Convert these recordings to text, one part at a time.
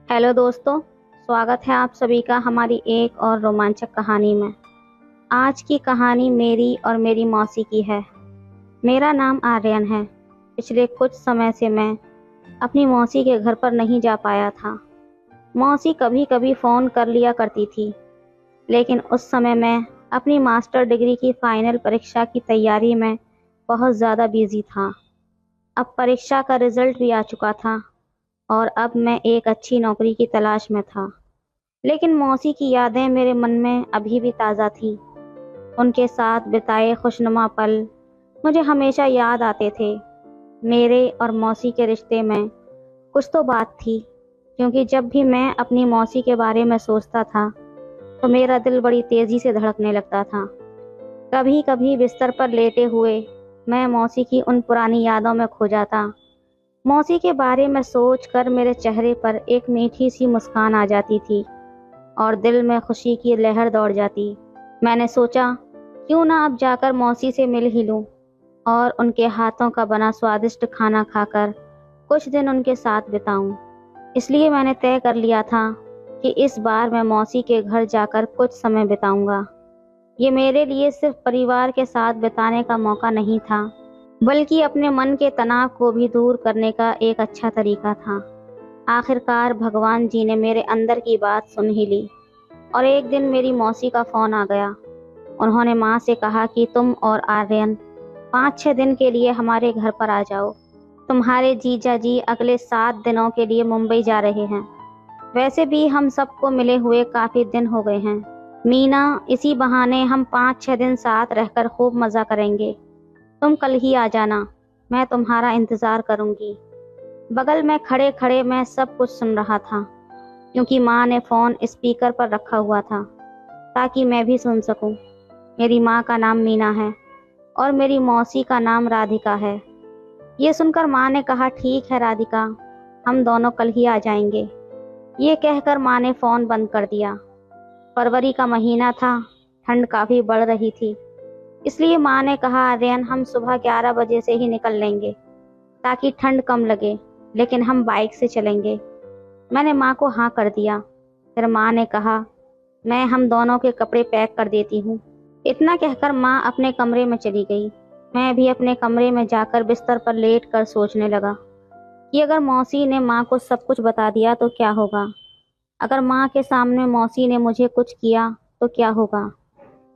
Hello दोस्तों, स्वागत है आप सभी का हमारी एक और रोमांचक कहानी में। आज की कहानी मेरी और मेरी मौसी की है। मेरा नाम आर्यन है। पिछले कुछ समय से मैं अपनी मौसी के घर पर नहीं जा पाया था। मौसी कभी कभी फ़ोन कर लिया करती थी, लेकिन उस समय मैं अपनी मास्टर डिग्री की फाइनल परीक्षा की तैयारी में बहुत ज़्यादा बिजी था। अब परीक्षा का रिजल्ट भी आ चुका था और अब मैं एक अच्छी नौकरी की तलाश में था। लेकिन मौसी की यादें मेरे मन में अभी भी ताज़ा थी। उनके साथ बिताए खुशनुमा पल मुझे हमेशा याद आते थे। मेरे और मौसी के रिश्ते में कुछ तो बात थी, क्योंकि जब भी मैं अपनी मौसी के बारे में सोचता था तो मेरा दिल बड़ी तेज़ी से धड़कने लगता था। कभी कभी बिस्तर पर लेटे हुए मैं मौसी की उन पुरानी यादों में खो जाता। मौसी के बारे में सोचकर मेरे चेहरे पर एक मीठी सी मुस्कान आ जाती थी और दिल में खुशी की लहर दौड़ जाती। मैंने सोचा, क्यों ना अब जाकर मौसी से मिल ही लूं और उनके हाथों का बना स्वादिष्ट खाना खाकर कुछ दिन उनके साथ बिताऊं। इसलिए मैंने तय कर लिया था कि इस बार मैं मौसी के घर जाकर कुछ समय बिताऊंगा। ये मेरे लिए सिर्फ परिवार के साथ बिताने का मौका नहीं था, बल्कि अपने मन के तनाव को भी दूर करने का एक अच्छा तरीका था। आखिरकार भगवान जी ने मेरे अंदर की बात सुन ही ली और एक दिन मेरी मौसी का फ़ोन आ गया। उन्होंने माँ से कहा कि तुम और आर्यन 5-6 दिन के लिए हमारे घर पर आ जाओ। तुम्हारे जीजा जी अगले 7 दिनों के लिए मुंबई जा रहे हैं। वैसे भी हम सबको मिले हुए काफ़ी दिन हो गए हैं। मीना, इसी बहाने हम 5-6 दिन साथ रहकर खूब मज़ा करेंगे। तुम कल ही आ जाना, मैं तुम्हारा इंतज़ार करूंगी। बगल में खड़े खड़े मैं सब कुछ सुन रहा था, क्योंकि माँ ने फ़ोन स्पीकर पर रखा हुआ था ताकि मैं भी सुन सकूं। मेरी माँ का नाम मीना है और मेरी मौसी का नाम राधिका है। ये सुनकर माँ ने कहा, ठीक है राधिका, हम दोनों कल ही आ जाएंगे। ये कहकर माँ ने फ़ोन बंद कर दिया। फरवरी का महीना था, ठंड काफ़ी बढ़ रही थी। इसलिए माँ ने कहा, आर्यन, हम सुबह 11 बजे से ही निकल लेंगे ताकि ठंड कम लगे, लेकिन हम बाइक से चलेंगे। मैंने माँ को हाँ कर दिया। फिर माँ ने कहा, मैं हम दोनों के कपड़े पैक कर देती हूँ। इतना कहकर माँ अपने कमरे में चली गई। मैं भी अपने कमरे में जाकर बिस्तर पर लेट कर सोचने लगा कि अगर मौसी ने माँ को सब कुछ बता दिया तो क्या होगा। अगर माँ के सामने मौसी ने मुझे कुछ किया तो क्या होगा।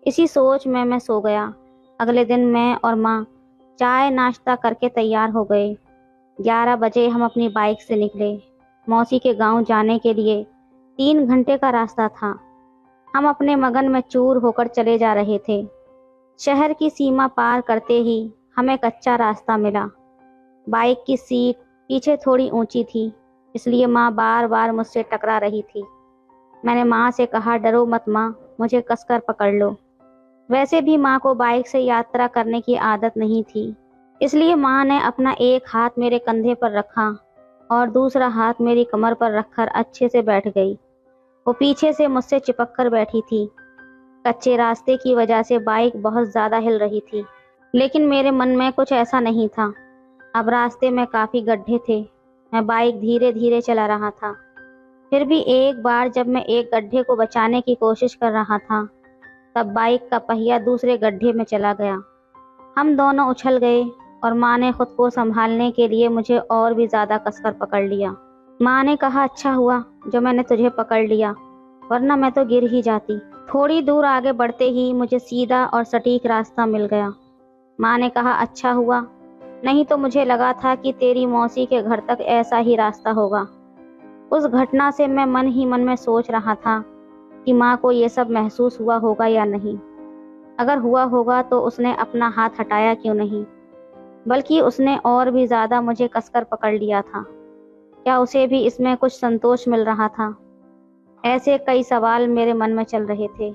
इसी सोच में मैं सो गया। अगले दिन मैं और माँ चाय नाश्ता करके तैयार हो गए। 11 बजे हम अपनी बाइक से निकले। मौसी के गांव जाने के लिए 3 घंटे का रास्ता था। हम अपने मगन में चूर होकर चले जा रहे थे। शहर की सीमा पार करते ही हमें कच्चा रास्ता मिला। बाइक की सीट पीछे थोड़ी ऊंची थी, इसलिए माँ बार बार मुझसे टकरा रही थी। मैंने माँ से कहा, डरो मत माँ, मुझे कसकर पकड़ लो। वैसे भी माँ को बाइक से यात्रा करने की आदत नहीं थी, इसलिए माँ ने अपना एक हाथ मेरे कंधे पर रखा और दूसरा हाथ मेरी कमर पर रखकर अच्छे से बैठ गई। वो पीछे से मुझसे चिपक कर बैठी थी। कच्चे रास्ते की वजह से बाइक बहुत ज़्यादा हिल रही थी, लेकिन मेरे मन में कुछ ऐसा नहीं था। अब रास्ते में काफ़ी गड्ढे थे। मैं बाइक धीरे धीरे चला रहा था। फिर भी एक बार जब मैं एक गड्ढे को बचाने की कोशिश कर रहा था, तब बाइक का पहिया दूसरे गड्ढे में चला गया। हम दोनों उछल गए और माँ ने खुद को संभालने के लिए मुझे और भी ज़्यादा कसकर पकड़ लिया। माँ ने कहा, अच्छा हुआ जो मैंने तुझे पकड़ लिया, वरना मैं तो गिर ही जाती। थोड़ी दूर आगे बढ़ते ही मुझे सीधा और सटीक रास्ता मिल गया। माँ ने कहा, अच्छा हुआ, नहीं तो मुझे लगा था कि तेरी मौसी के घर तक ऐसा ही रास्ता होगा। उस घटना से मैं मन ही मन में सोच रहा था कि माँ को ये सब महसूस हुआ होगा या नहीं। अगर हुआ होगा तो उसने अपना हाथ हटाया क्यों नहीं, बल्कि उसने और भी ज़्यादा मुझे कसकर पकड़ लिया था। क्या उसे भी इसमें कुछ संतोष मिल रहा था? ऐसे कई सवाल मेरे मन में चल रहे थे।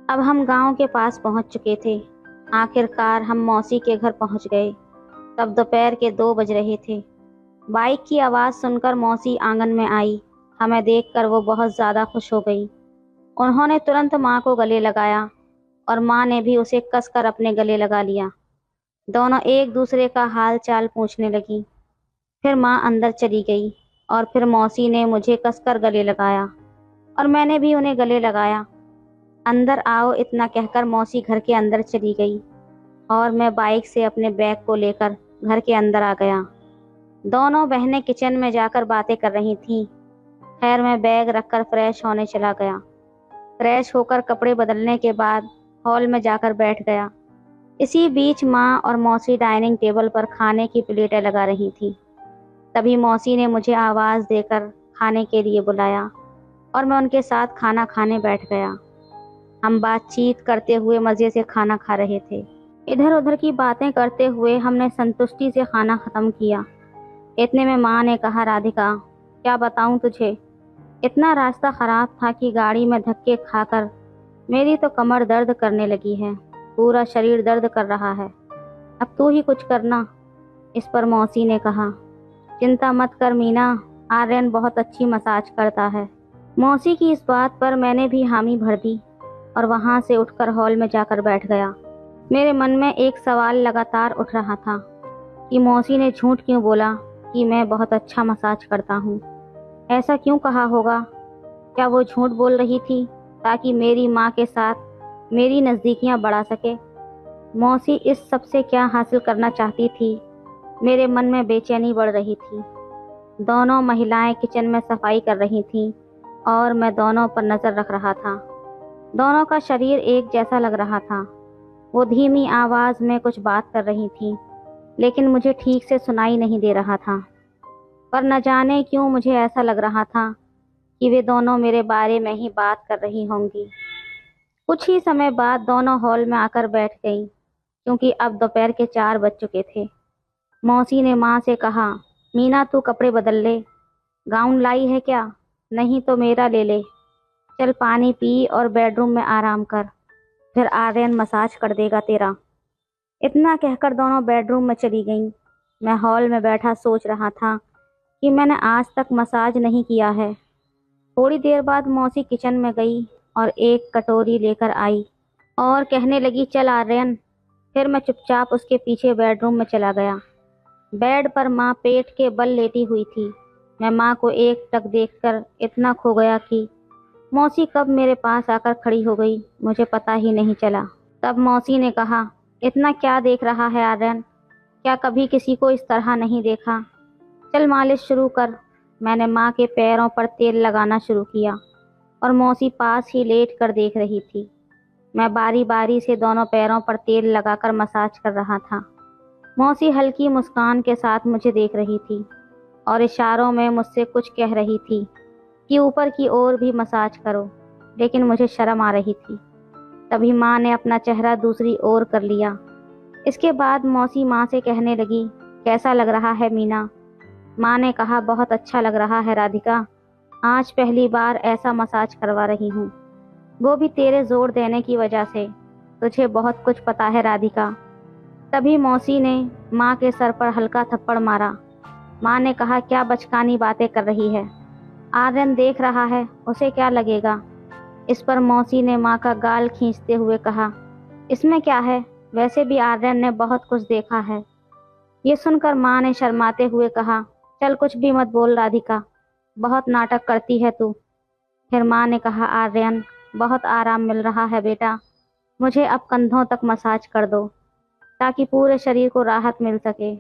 अब हम गांव के पास पहुंच चुके थे। आखिरकार हम मौसी के घर पहुंच गए। तब दोपहर के 2 बज रहे थे। बाइक की आवाज़ सुनकर मौसी आंगन में आई। हमें देखकर वो बहुत ज़्यादा खुश हो गई। उन्होंने तुरंत माँ को गले लगाया और माँ ने भी उसे कसकर अपने गले लगा लिया। दोनों एक दूसरे का हाल चाल पूछने लगी। फिर माँ अंदर चली गई। और फिर मौसी ने मुझे कसकर गले लगाया और मैंने भी उन्हें गले लगाया। अंदर आओ इतना कहकर मौसी घर के अंदर चली गई और मैं बाइक से अपने बैग को लेकर घर के अंदर आ गया। दोनों बहनें किचन में जाकर बातें कर रही थीं। खैर मैं बैग रखकर फ्रेश होने चला गया। फ्रेश होकर कपड़े बदलने के बाद हॉल में जाकर बैठ गया। इसी बीच माँ और मौसी डाइनिंग टेबल पर खाने की प्लेटें लगा रही थी। तभी मौसी ने मुझे आवाज़ देकर खाने के लिए बुलाया और मैं उनके साथ खाना खाने बैठ गया। हम बातचीत करते हुए मज़े से खाना खा रहे थे। इधर उधर की बातें करते हुए हमने संतुष्टि से खाना ख़त्म किया। इतने में माँ ने कहा, राधिका क्या बताऊँ तुझे, इतना रास्ता ख़राब था कि गाड़ी में धक्के खाकर मेरी तो कमर दर्द करने लगी है, पूरा शरीर दर्द कर रहा है। अब तू ही कुछ करना। इस पर मौसी ने कहा, चिंता मत कर मीना, आर्यन बहुत अच्छी मसाज करता है। मौसी की इस बात पर मैंने भी हामी भर दी और वहाँ से उठकर हॉल में जाकर बैठ गया। मेरे मन में एक सवाल लगातार उठ रहा था कि मौसी ने झूठ क्यों बोला कि मैं बहुत अच्छा मसाज करता हूँ। ऐसा क्यों कहा होगा? क्या वो झूठ बोल रही थी ताकि मेरी माँ के साथ मेरी नज़दीकियाँ बढ़ा सके? मौसी इस सब से क्या हासिल करना चाहती थी? मेरे मन में बेचैनी बढ़ रही थी। दोनों महिलाएं किचन में सफाई कर रही थीं और मैं दोनों पर नज़र रख रहा था। दोनों का शरीर एक जैसा लग रहा था। वो धीमी आवाज़ में कुछ बात कर रही थीं, लेकिन मुझे ठीक से सुनाई नहीं दे रहा था। पर न जाने क्यों मुझे ऐसा लग रहा था कि वे दोनों मेरे बारे में ही बात कर रही होंगी। कुछ ही समय बाद दोनों हॉल में आकर बैठ गईं, क्योंकि अब दोपहर के 4 बज चुके थे। मौसी ने माँ से कहा, मीना तू कपड़े बदल ले, गाउन लाई है क्या? नहीं तो मेरा ले ले। चल पानी पी और बेडरूम में आराम कर, फिर आर्यन मसाज कर देगा तेरा। इतना कहकर दोनों बेडरूम में चली गईं। मैं हॉल में बैठा सोच रहा था कि मैंने आज तक मसाज नहीं किया है। थोड़ी देर बाद मौसी किचन में गई और एक कटोरी लेकर आई और कहने लगी, चल आर्यन। फिर मैं चुपचाप उसके पीछे बेडरूम में चला गया। बेड पर माँ पेट के बल लेटी हुई थी। मैं माँ को एकटक देखकर इतना खो गया कि मौसी कब मेरे पास आकर खड़ी हो गई मुझे पता ही नहीं चला। तब मौसी ने कहा, इतना क्या देख रहा है आर्यन? क्या कभी किसी को इस तरह नहीं देखा? चल मालिश शुरू कर। मैंने माँ के पैरों पर तेल लगाना शुरू किया और मौसी पास ही लेट कर देख रही थी। मैं बारी बारी से दोनों पैरों पर तेल लगाकर मसाज कर रहा था। मौसी हल्की मुस्कान के साथ मुझे देख रही थी और इशारों में मुझसे कुछ कह रही थी कि ऊपर की ओर भी मसाज करो, लेकिन मुझे शर्म आ रही थी। तभी माँ ने अपना चेहरा दूसरी ओर कर लिया। इसके बाद मौसी माँ से कहने लगी, कैसा लग रहा है मीना? माँ ने कहा, बहुत अच्छा लग रहा है राधिका, आज पहली बार ऐसा मसाज करवा रही हूँ, वो भी तेरे जोर देने की वजह से। तुझे बहुत कुछ पता है राधिका। तभी मौसी ने माँ के सर पर हल्का थप्पड़ मारा। माँ ने कहा, क्या बचकानी बातें कर रही है? आर्यन देख रहा है, उसे क्या लगेगा? इस पर मौसी ने माँ का गाल खींचते हुए कहा, इसमें क्या है, वैसे भी आर्यन ने बहुत कुछ देखा है। ये सुनकर माँ ने शर्माते हुए कहा, चल कुछ भी मत बोल राधिका, बहुत नाटक करती है तू। फिर माँ ने कहा, आर्यन बहुत आराम मिल रहा है बेटा, मुझे अब कंधों तक मसाज कर दो ताकि पूरे शरीर को राहत मिल सके।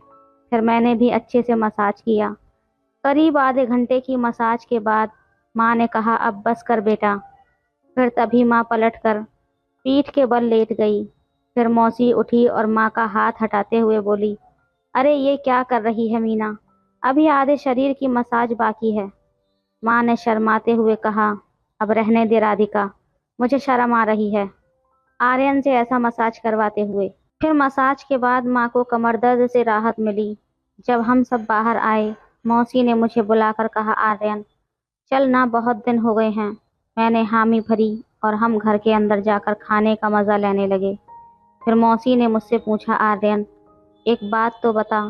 फिर मैंने भी अच्छे से मसाज किया। करीब आधे घंटे की मसाज के बाद माँ ने कहा, अब बस कर बेटा। फिर तभी माँ पलटकर पीठ के बल लेट गई। फिर मौसी उठी और माँ का हाथ हटाते हुए बोली, अरे ये क्या कर रही है मीना, अभी आधे शरीर की मसाज बाकी है। माँ ने शर्माते हुए कहा, अब रहने दे राधिका, मुझे शर्म आ रही है आर्यन से ऐसा मसाज करवाते हुए। फिर मसाज के बाद माँ को कमर दर्द से राहत मिली। जब हम सब बाहर आए, मौसी ने मुझे बुलाकर कहा, आर्यन चल ना, बहुत दिन हो गए हैं। मैंने हामी भरी और हम घर के अंदर जाकर खाने का मज़ा लेने लगे। फिर मौसी ने मुझसे पूछा, आर्यन एक बात तो बता,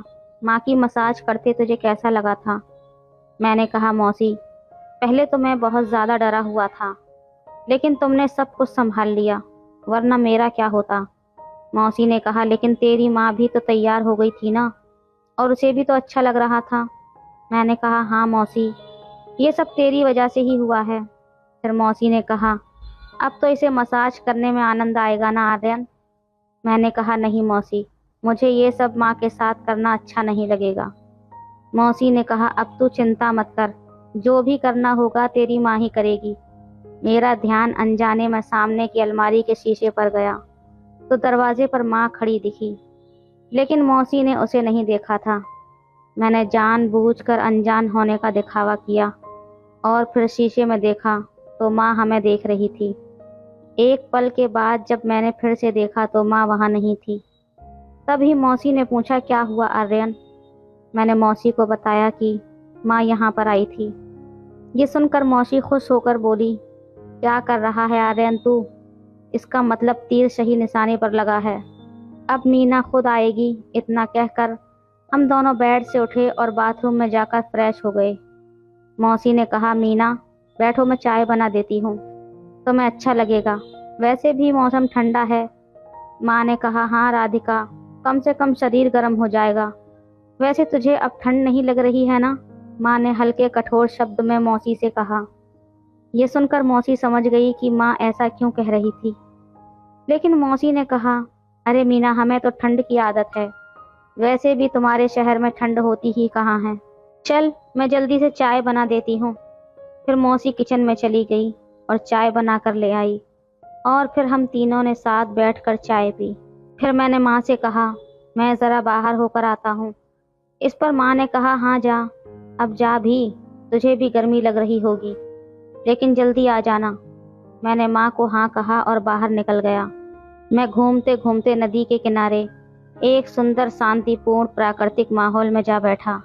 माँ की मसाज करते तुझे कैसा लगा था? मैंने कहा, मौसी पहले तो मैं बहुत ज़्यादा डरा हुआ था, लेकिन तुमने सब कुछ संभाल लिया, वरना मेरा क्या होता। मौसी ने कहा, लेकिन तेरी माँ भी तो तैयार हो गई थी ना, और उसे भी तो अच्छा लग रहा था। मैंने कहा, हाँ मौसी, ये सब तेरी वजह से ही हुआ है। फिर मौसी ने कहा, अब तो इसे मसाज करने में आनंद आएगा ना आर्यन। मैंने कहा, नहीं मौसी, मुझे ये सब माँ के साथ करना अच्छा नहीं लगेगा। मौसी ने कहा, अब तू चिंता मत कर, जो भी करना होगा तेरी माँ ही करेगी। मेरा ध्यान अनजाने में सामने की अलमारी के शीशे पर गया तो दरवाजे पर माँ खड़ी दिखी, लेकिन मौसी ने उसे नहीं देखा था। मैंने जानबूझकर अनजान होने का दिखावा किया और फिर शीशे में देखा तो माँ हमें देख रही थी। एक पल के बाद जब मैंने फिर से देखा तो माँ वहाँ नहीं थी। तभी मौसी ने पूछा, क्या हुआ आर्यन? मैंने मौसी को बताया कि माँ यहाँ पर आई थी। ये सुनकर मौसी खुश होकर बोली, क्या कर रहा है आर्यन तू? इसका मतलब तीर सही निशाने पर लगा है। अब मीना खुद आएगी। इतना कहकर हम दोनों बेड से उठे और बाथरूम में जाकर फ्रेश हो गए। मौसी ने कहा, मीना बैठो, मैं चाय बना देती हूँ, तुम्हें अच्छा लगेगा, वैसे भी मौसम ठंडा है। माँ ने कहा, हाँ राधिका, कम से कम शरीर गर्म हो जाएगा। वैसे तुझे अब ठंड नहीं लग रही है ना? माँ ने हल्के कठोर शब्द में मौसी से कहा। यह सुनकर मौसी समझ गई कि माँ ऐसा क्यों कह रही थी, लेकिन मौसी ने कहा, अरे मीना, हमें तो ठंड की आदत है, वैसे भी तुम्हारे शहर में ठंड होती ही कहाँ है। चल, मैं जल्दी से चाय बना देती हूँ। फिर मौसी किचन में चली गई और चाय बना कर ले आई और फिर हम तीनों ने साथ बैठकर चाय पी। फिर मैंने माँ से कहा, मैं ज़रा बाहर होकर आता हूँ। इस पर माँ ने कहा, हाँ जा, अब जा भी, तुझे भी गर्मी लग रही होगी, लेकिन जल्दी आ जाना। मैंने माँ को हाँ कहा और बाहर निकल गया। मैं घूमते घूमते नदी के किनारे एक सुंदर शांतिपूर्ण प्राकृतिक माहौल में जा बैठा।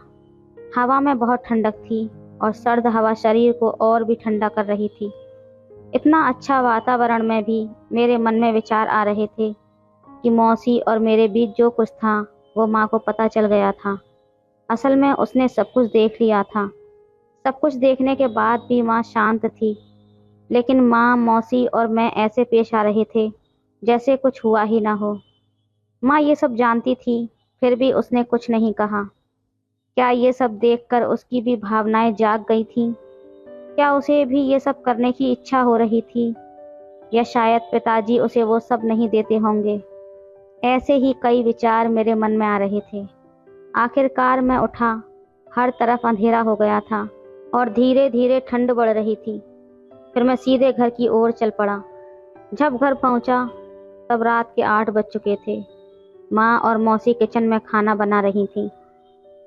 हवा में बहुत ठंडक थी और सर्द हवा शरीर को और भी ठंडा कर रही थी। इतना अच्छा वातावरण में भी मेरे मन में विचार आ रहे थे कि मौसी और मेरे बीच जो कुछ था वो माँ को पता चल गया था। असल में उसने सब कुछ देख लिया था। सब कुछ देखने के बाद भी माँ शांत थी, लेकिन माँ, मौसी और मैं ऐसे पेश आ रहे थे जैसे कुछ हुआ ही ना हो। माँ ये सब जानती थी, फिर भी उसने कुछ नहीं कहा। क्या ये सब देखकर उसकी भी भावनाएं जाग गई थीं? क्या उसे भी ये सब करने की इच्छा हो रही थी, या शायद पिताजी उसे वो सब नहीं देते होंगे? ऐसे ही कई विचार मेरे मन में आ रहे थे। आखिरकार मैं उठा। हर तरफ अंधेरा हो गया था और धीरे धीरे ठंड बढ़ रही थी। फिर मैं सीधे घर की ओर चल पड़ा। जब घर पहुंचा तब रात के 8 बज चुके थे। माँ और मौसी किचन में खाना बना रही थी।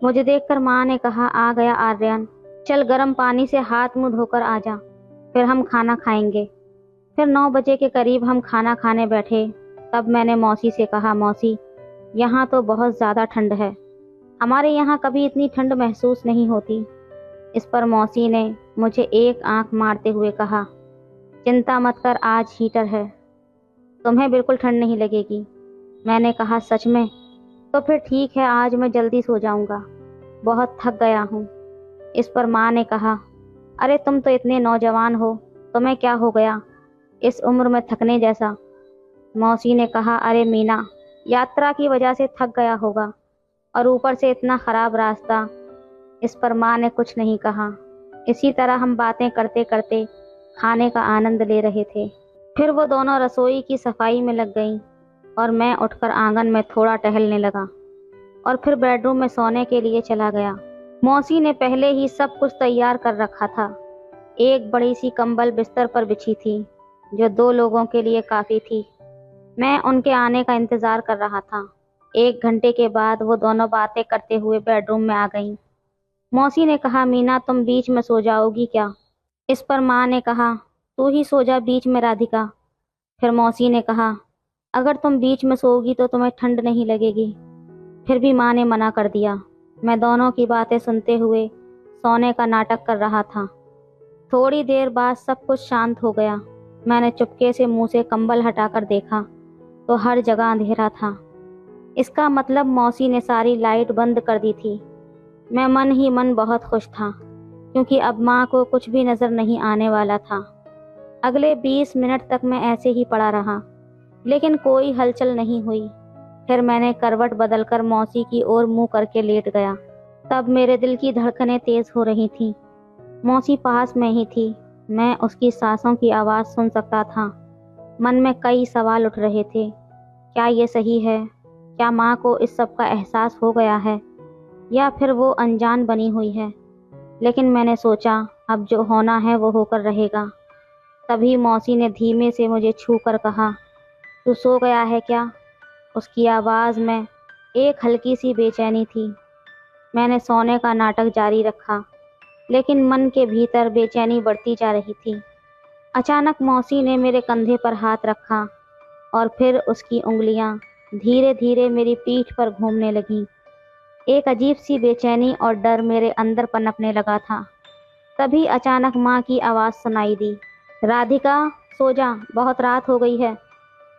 मुझे देखकर माँ ने कहा, आ गया आर्यन, चल गर्म पानी से हाथ मुंह धोकर आ जा, फिर हम खाना खाएंगे। फिर 9 बजे के करीब हम खाना खाने बैठे। तब मैंने मौसी से कहा, मौसी, यहाँ तो बहुत ज़्यादा ठंड है, हमारे यहाँ कभी इतनी ठंड महसूस नहीं होती। इस पर मौसी ने मुझे एक आंख मारते हुए कहा, चिंता मत कर, आज हीटर है, तुम्हें बिल्कुल ठंड नहीं लगेगी। मैंने कहा, सच में? तो फिर ठीक है, आज मैं जल्दी सो जाऊंगा, बहुत थक गया हूँ। इस पर माँ ने कहा, अरे तुम तो इतने नौजवान हो, तुम्हें क्या हो गया इस उम्र में थकने जैसा? मौसी ने कहा, अरे मीना, यात्रा की वजह से थक गया होगा और ऊपर से इतना खराब रास्ता। इस पर माँ ने कुछ नहीं कहा। इसी तरह हम बातें करते करते खाने का आनंद ले रहे थे। फिर वो दोनों रसोई की सफाई में लग गईं और मैं उठकर आंगन में थोड़ा टहलने लगा और फिर बेडरूम में सोने के लिए चला गया। मौसी ने पहले ही सब कुछ तैयार कर रखा था। एक बड़ी सी कंबल बिस्तर पर बिछी थी जो 2 लोगों के लिए काफ़ी थी। मैं उनके आने का इंतज़ार कर रहा था। 1 घंटे के बाद वो दोनों बातें करते हुए बेडरूम में आ गईं। मौसी ने कहा, मीना, तुम बीच में सो जाओगी क्या? इस पर माँ ने कहा, तू ही सो जा बीच में राधिका। फिर मौसी ने कहा, अगर तुम बीच में सोओगी तो तुम्हें ठंड नहीं लगेगी। फिर भी माँ ने मना कर दिया। मैं दोनों की बातें सुनते हुए सोने का नाटक कर रहा था। थोड़ी देर बाद सब कुछ शांत हो गया। मैंने चुपके से मुंह से कंबल हटाकर देखा तो हर जगह अंधेरा था। इसका मतलब मौसी ने सारी लाइट बंद कर दी थी। मैं मन ही मन बहुत खुश था, क्योंकि अब माँ को कुछ भी नज़र नहीं आने वाला था। अगले 20 मिनट तक मैं ऐसे ही पड़ा रहा, लेकिन कोई हलचल नहीं हुई। फिर मैंने करवट बदलकर मौसी की ओर मुंह करके लेट गया। तब मेरे दिल की धड़कनें तेज हो रही थीं। मौसी पास में ही थी। मैं उसकी सांसों की आवाज़ सुन सकता था। मन में कई सवाल उठ रहे थे। क्या ये सही है? क्या माँ को इस सब का एहसास हो गया है, या फिर वो अनजान बनी हुई है? लेकिन मैंने सोचा, अब जो होना है वो होकर रहेगा। तभी मौसी ने धीमे से मुझे छू कर कहा, तू सो गया है क्या? उसकी आवाज़ में एक हल्की सी बेचैनी थी। मैंने सोने का नाटक जारी रखा, लेकिन मन के भीतर बेचैनी बढ़ती जा रही थी। अचानक मौसी ने मेरे कंधे पर हाथ रखा और फिर उसकी उंगलियां धीरे धीरे मेरी पीठ पर घूमने लगीं। एक अजीब सी बेचैनी और डर मेरे अंदर पनपने लगा था। तभी अचानक माँ की आवाज़ सुनाई दी, राधिका सो जा, बहुत रात हो गई है।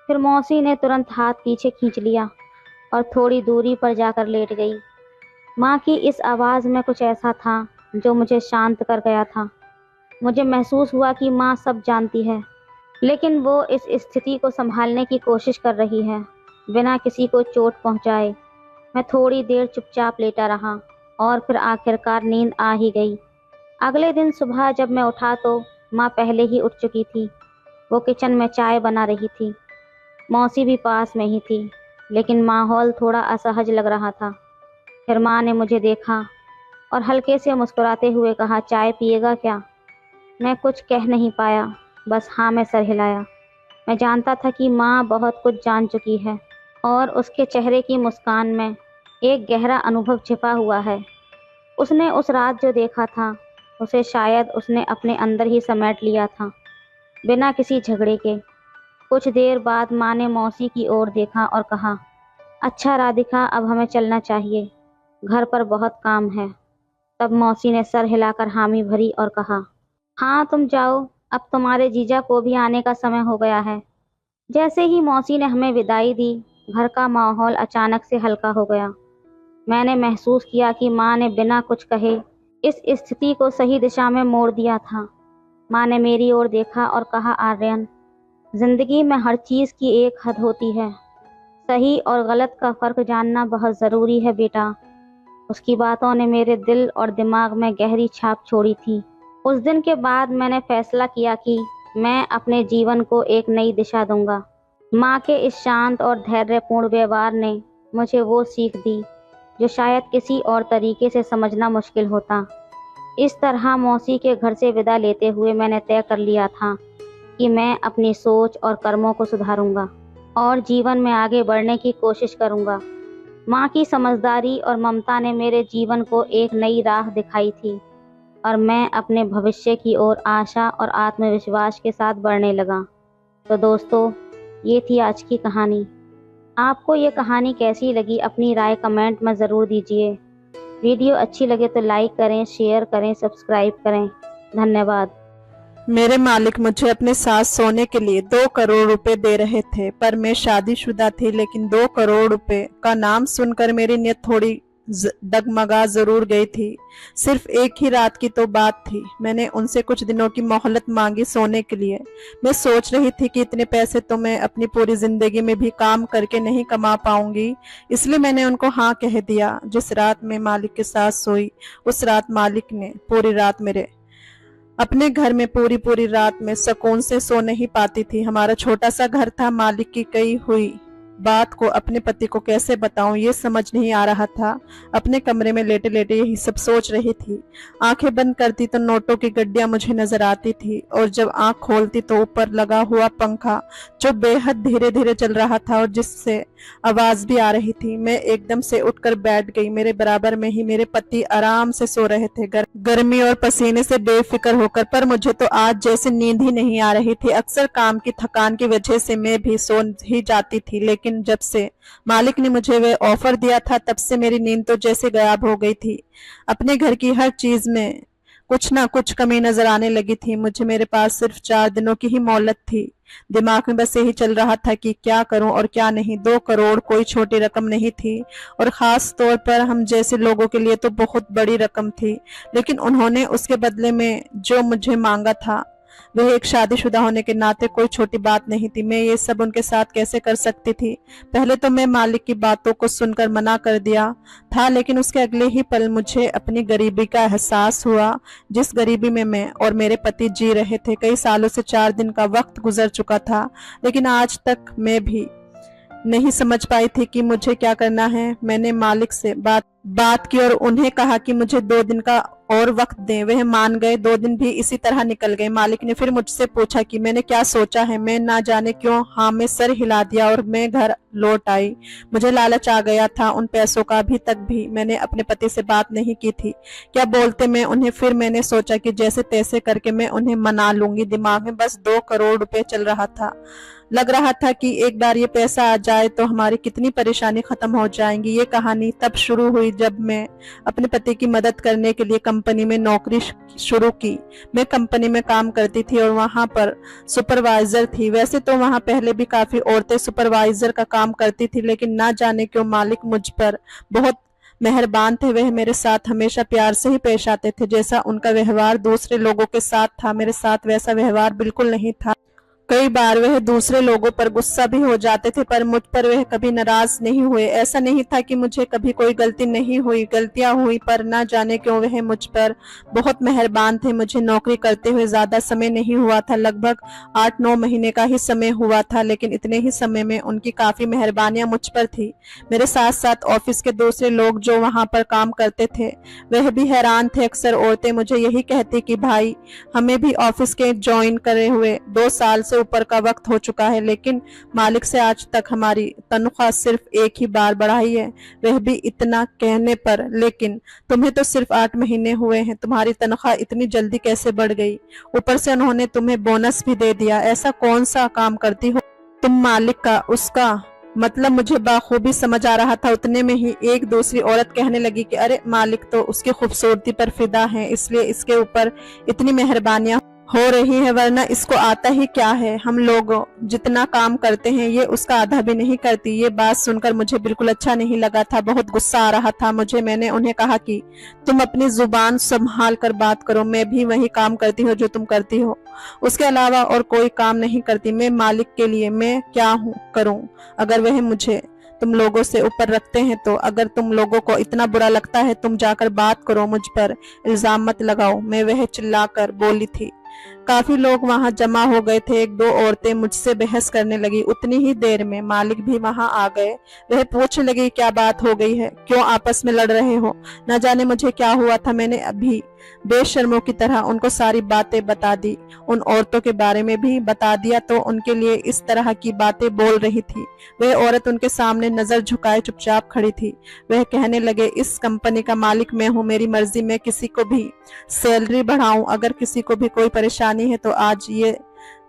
फिर मौसी ने तुरंत हाथ पीछे खींच लिया और थोड़ी दूरी पर जाकर लेट गई। माँ की इस आवाज़ में कुछ ऐसा था जो मुझे शांत कर गया था। मुझे महसूस हुआ कि माँ सब जानती है, लेकिन वो इस स्थिति को संभालने की कोशिश कर रही है, बिना किसी को चोट पहुँचाए। मैं थोड़ी देर चुपचाप लेटा रहा और फिर आखिरकार नींद आ ही गई। अगले दिन सुबह जब मैं उठा तो माँ पहले ही उठ चुकी थी। वो किचन में चाय बना रही थी। मौसी भी पास में ही थी, लेकिन माहौल थोड़ा असहज लग रहा था। फिर माँ ने मुझे देखा और हल्के से मुस्कुराते हुए कहा, चाय पिएगा क्या? मैं कुछ कह नहीं पाया, बस हाँ में सर हिलाया। मैं जानता था कि माँ बहुत कुछ जान चुकी है और उसके चेहरे की मुस्कान में एक गहरा अनुभव छिपा हुआ है। उसने उस रात जो देखा था, उसे शायद उसने अपने अंदर ही समेट लिया था, बिना किसी झगड़े के। कुछ देर बाद माँ ने मौसी की ओर देखा और कहा, अच्छा राधिका, अब हमें चलना चाहिए, घर पर बहुत काम है। तब मौसी ने सर हिलाकर हामी भरी और कहा, हाँ तुम जाओ, अब तुम्हारे जीजा को भी आने का समय हो गया है। जैसे ही मौसी ने हमें विदाई दी, घर का माहौल अचानक से हल्का हो गया। मैंने महसूस किया कि माँ ने बिना कुछ कहे इस स्थिति को सही दिशा में मोड़ दिया था। माँ ने मेरी ओर देखा और कहा, आर्यन, जिंदगी में हर चीज़ की एक हद होती है। सही और गलत का फ़र्क जानना बहुत ज़रूरी है बेटा। उसकी बातों ने मेरे दिल और दिमाग में गहरी छाप छोड़ी थी। उस दिन के बाद मैंने फैसला किया कि मैं अपने जीवन को एक नई दिशा दूंगा। माँ के इस शांत और धैर्यपूर्ण व्यवहार ने मुझे वो सीख दी जो शायद किसी और तरीके से समझना मुश्किल होता। इस तरह मौसी के घर से विदा लेते हुए मैंने तय कर लिया था कि मैं अपनी सोच और कर्मों को सुधारूंगा और जीवन में आगे बढ़ने की कोशिश करूंगा। माँ की समझदारी और ममता ने मेरे जीवन को एक नई राह दिखाई थी और मैं अपने भविष्य की ओर आशा और आत्मविश्वास के साथ बढ़ने लगा। तो दोस्तों, ये थी आज की कहानी। आपको ये कहानी कैसी लगी, अपनी राय कमेंट में ज़रूर दीजिए। वीडियो अच्छी लगे तो लाइक करें, शेयर करें, सब्सक्राइब करें। धन्यवाद। मेरे मालिक मुझे अपने साथ सोने के लिए 2 करोड़ रुपए दे रहे थे, पर मैं शादीशुदा थी। लेकिन 2 करोड़ रुपए का नाम सुनकर मेरी नीयत थोड़ी डगमगा जरूर गई थी। सिर्फ एक ही रात की तो बात थी। मैंने उनसे कुछ दिनों की मोहलत मांगी सोने के लिए। मैं सोच रही थी कि इतने पैसे तो मैं अपनी पूरी जिंदगी में भी काम करके नहीं कमा पाऊंगी, इसलिए मैंने उनको हाँ कह दिया। जिस रात मैं मालिक के साथ सोई, उस रात मालिक ने पूरी रात मेरे अपने घर में पूरी रात में सुकून से सो नहीं पाती थी। हमारा छोटा सा घर था। मालिक की कही हुई बात को अपने पति को कैसे बताऊं, ये समझ नहीं आ रहा था। अपने कमरे में लेटे लेटे यही सब सोच रही थी। आंखें बंद करती तो नोटों की गड्डियां मुझे नजर आती थी, और जब आंख खोलती तो ऊपर लगा हुआ पंखा जो बेहद धीरे धीरे चल रहा था और जिससे आवाज भी आ रही थी। मैं एकदम से उठकर बैठ गई। मेरे बराबर में ही मेरे पति आराम से सो रहे थे, गर्मी और पसीने से बेफिक्र होकर। पर मुझे तो आज जैसे नींद ही नहीं आ रही थी। अक्सर काम की थकान की वजह से मैं भी सो ही जाती थी, लेकिन जब से मालिक ने मुझे वह ऑफर दिया था, तब से मेरी नींद तो जैसे गायब हो गई थी। अपने घर की हर चीज में कुछ ना कुछ कमी नजर आने लगी थी। मुझे मेरे पास सिर्फ 4 दिनों की ही मोहलत थी। दिमाग में बस यही चल रहा था कि क्या करूं और क्या नहीं। 2 करोड़ कोई छोटी रकम नहीं थी, और खास तौर पर हम जैसे लोगों के लिए तो बहुत बड़ी रकम थी। लेकिन उन्होंने उसके बदले में जो मुझे मांगा था, वह एक शादीशुदा होने के नाते कोई छोटी बात नहीं थी। मैं ये सब उनके साथ कैसे कर सकती थी? पहले तो मैं मालिक की बातों को सुनकर मना कर दिया था, लेकिन उसके अगले ही पल मुझे अपनी गरीबी का एहसास हुआ, जिस गरीबी में मैं और मेरे पति जी रहे थे। कई सालों से 4 दिन का वक्त गुजर चुका था, लेकिन आज तक मैं भी नहीं समझ पाई थी कि मुझे क्या करना है। मैंने मालिक से बात की और उन्हें कहा कि मुझे 2 दिन का और वक्त दें। वह मान गए। 2 दिन भी इसी तरह निकल गए। मालिक ने फिर मुझसे पूछा कि मैंने क्या सोचा है। मैं ना जाने क्यों हाँ में सर हिला दिया और मैं घर लौट आई। मुझे लालच आ गया था उन पैसों का। अभी तक भी मैंने अपने पति से बात नहीं की थी, क्या बोलते मैं उन्हें। फिर मैंने सोचा कि जैसे तैसे करके मैं उन्हें मना लूंगी। दिमाग में बस 2 करोड़ रुपए चल रहा था। लग रहा था कि एक बार ये पैसा आ जाए तो हमारी कितनी परेशानी खत्म हो जाएंगी। ये कहानी तब शुरू हुई जब मैं अपने पति की मदद करने के लिए कंपनी में नौकरी शुरू की। मैं कंपनी में काम करती थी और वहां पर सुपरवाइजर थी। वैसे तो वहां पहले भी काफी औरतें सुपरवाइजर का काम करती थी, लेकिन ना जाने क्यों मालिक मुझ पर बहुत मेहरबान थे। वह मेरे साथ हमेशा प्यार से ही पेश आते थे। जैसा उनका व्यवहार दूसरे लोगों के साथ था, मेरे साथ वैसा व्यवहार बिल्कुल नहीं था। कई बार वह दूसरे लोगों पर गुस्सा भी हो जाते थे, पर मुझ पर वह कभी नाराज नहीं हुए। ऐसा नहीं था कि मुझे कभी कोई गलती नहीं हुई, गलतियां हुई, पर ना जाने क्यों वह मुझ पर बहुत मेहरबान थे। मुझे नौकरी करते हुए ज्यादा समय नहीं हुआ था, लगभग 8-9 महीने का ही समय हुआ था, लेकिन इतने ही समय में उनकी काफी मेहरबानियां मुझ पर थी। मेरे साथ साथ ऑफिस के दूसरे लोग जो वहां पर काम करते थे, वह भी हैरान थे। अक्सर औरतें मुझे यही कहती कि भाई हमें भी ऑफिस के ज्वाइन करे हुए 2 साल से ऊपर का वक्त हो चुका है, लेकिन मालिक से आज तक हमारी तनख्वाह सिर्फ एक ही बार बढ़ाई है, वह भी इतना कहने पर। लेकिन तुम्हें तो सिर्फ 8 महीने हुए हैं, तुम्हारी तनख्वाह इतनी जल्दी कैसे बढ़ गई? ऊपर से उन्होंने तुम्हें बोनस भी दे दिया। ऐसा कौन सा काम करती हो तुम मालिक का? उसका मतलब मुझे बाखूबी समझ आ रहा था। उतने में ही एक दूसरी औरत कहने लगी कि अरे मालिक तो उसकी खूबसूरती पर फिदा है, इसलिए इसके ऊपर इतनी मेहरबानियां हो रही है, वरना इसको आता ही क्या है। हम लोग जितना काम करते हैं ये उसका आधा भी नहीं करती। ये बात सुनकर मुझे बिल्कुल अच्छा नहीं लगा था, बहुत गुस्सा आ रहा था मुझे। मैंने उन्हें कहा कि तुम अपनी जुबान संभाल कर बात करो, मैं भी वही काम करती हूँ जो तुम करती हो, उसके अलावा और कोई काम नहीं करती। मैं मालिक के लिए मैं क्या हूँ करूँ? अगर वह मुझे तुम लोगों से ऊपर रखते हैं तो अगर तुम लोगों को इतना बुरा लगता है तुम जाकर बात करो, मुझ पर इल्जाम मत लगाओ, मैं वह चिल्लाकर बोली थी। काफी लोग वहां जमा हो गए थे। 1-2 औरतें मुझसे बहस करने लगी। उतनी ही देर में मालिक भी वहां आ गए। वह पूछने लगी क्या बात हो गई है, क्यों आपस में लड़ रहे हो? न जाने मुझे क्या हुआ था। मैंने अभी बेशर्मों की तरह उनको सारी बातें बता दी, उन औरतों के बारे में भी बता दिया तो उनके लिए इस तरह की बातें बोल रही थी। वह औरत उनके सामने नजर झुकाए चुपचाप खड़ी थी। वह कहने लगे इस कंपनी का मालिक मैं हूँ, मेरी मर्जी, मैं किसी को भी सैलरी बढ़ाऊं, अगर किसी को भी कोई परेशानी है तो आज ये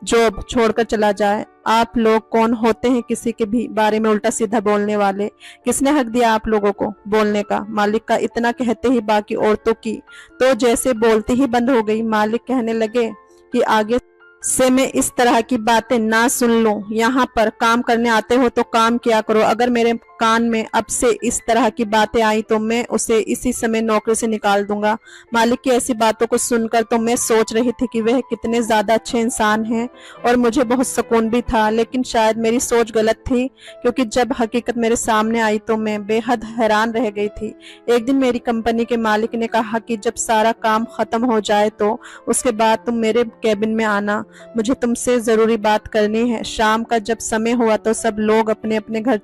जॉब छोड़कर चला जाए। आप लोग कौन होते हैं किसी के भी बारे में उल्टा सीधा बोलने वाले? किसने हक दिया आप लोगों को बोलने का? मालिक का इतना कहते ही बाकी औरतों की तो जैसे बोलती ही बंद हो गई। मालिक कहने लगे कि आगे से मैं इस तरह की बातें ना सुन लूं। यहाँ पर काम करने आते हो तो काम किया करो। अगर मेरे कान में अब से इस तरह की बातें आई तो मैं उसे इसी समय नौकरी से निकाल दूंगा। मालिक की ऐसी बातों को सुनकर तो मैं सोच रही थी कि वह कितने ज्यादा अच्छे इंसान हैं और मुझे बहुत सुकून भी था, लेकिन शायद मेरी सोच गलत थी, क्योंकि जब हकीकत मेरे सामने आई तो मैं बेहद हैरान रह गई थी। एक दिन मेरी कंपनी के मालिक ने कहा कि जब सारा काम खत्म हो जाए तो उसके बाद तुम मेरे कैबिन में आना, मुझे तुमसे जरूरी बात करनी है। शाम का जब समय हुआ तो सब लोग अपने अपने घर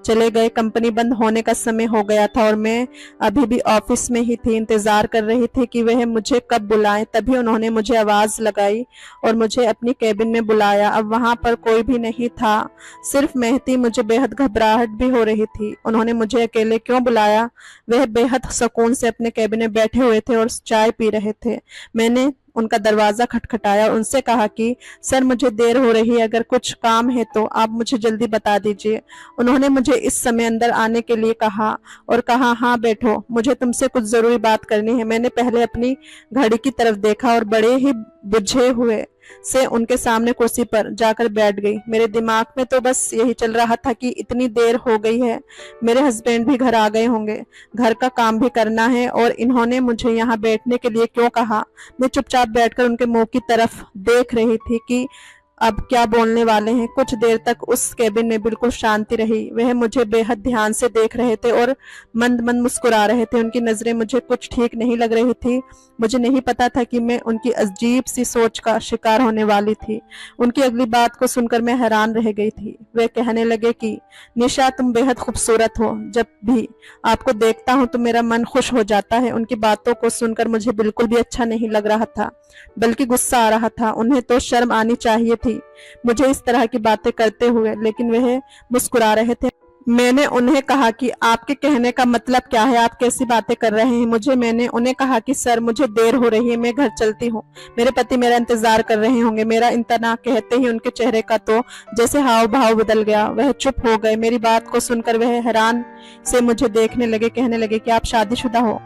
चले गए। कंपनी बंद होने का समय हो गया था और मैं अभी भी ऑफिस में ही थी। इंतजार कर रही थी कि वह मुझे कब बुलाएं। तभी उन्होंने मुझे आवाज लगाई और मुझे अपनी कैबिन में बुलाया। अब वहां पर कोई भी नहीं था, सिर्फ मैं थी। मुझे बेहद घबराहट भी हो रही थी। उन्होंने मुझे अकेले क्यों बुलाया? वह बेहद सुकून से अपने कैबिन में बैठे हुए थे और चाय पी रहे थे। मैंने उनका दरवाजा खटखटाया और उनसे कहा कि सर मुझे देर हो रही है, अगर कुछ काम है तो आप मुझे जल्दी बता दीजिए। उन्होंने मुझे इस समय अंदर आने के लिए कहा और कहा हाँ बैठो, मुझे तुमसे कुछ जरूरी बात करनी है। मैंने पहले अपनी घड़ी की तरफ देखा और बड़े ही बुझे हुए से उनके सामने कुर्सी पर जाकर बैठ गई। मेरे दिमाग में तो बस यही चल रहा था कि इतनी देर हो गई है, मेरे हस्बैंड भी घर आ गए होंगे, घर का काम भी करना है और इन्होंने मुझे यहाँ बैठने के लिए क्यों कहा। मैं चुपचाप बैठकर उनके मुंह की तरफ देख रही थी कि अब क्या बोलने वाले हैं। कुछ देर तक उस केबिन में बिल्कुल शांति रही। वह मुझे बेहद ध्यान से देख रहे थे और मंद मंद मुस्कुरा रहे थे। उनकी नजरें मुझे कुछ ठीक नहीं लग रही थी। मुझे नहीं पता था कि मैं उनकी अजीब सी सोच का शिकार होने वाली थी। उनकी अगली बात को सुनकर मैं हैरान रह गई थी। वे कहने लगे कि निशा, तुम बेहद खूबसूरत हो, जब भी आपको देखता हूँ तो मेरा मन खुश हो जाता है। उनकी बातों को सुनकर मुझे बिल्कुल भी अच्छा नहीं लग रहा था, बल्कि गुस्सा आ रहा था। उन्हें तो शर्म आनी चाहिए थी मुझे इस तरह की बातें करते हुए, लेकिन वह मुस्कुरा रहे थे। मैंने उन्हें कहा कि आपके कहने का मतलब क्या है, आप कैसी बातें कर रहे हैं। मैंने उन्हें कहा कि सर, मुझे देर हो रही है, मैं घर चलती हूँ, मेरे पति मेरा इंतजार कर रहे होंगे। मेरा इतना कहते ही उनके चेहरे का तो जैसे हाव भाव बदल गया। वह चुप हो गए। मेरी बात को सुनकर वह हैरान से मुझे देखने लगे। कहने लगे कि आप शादीशुदा हो।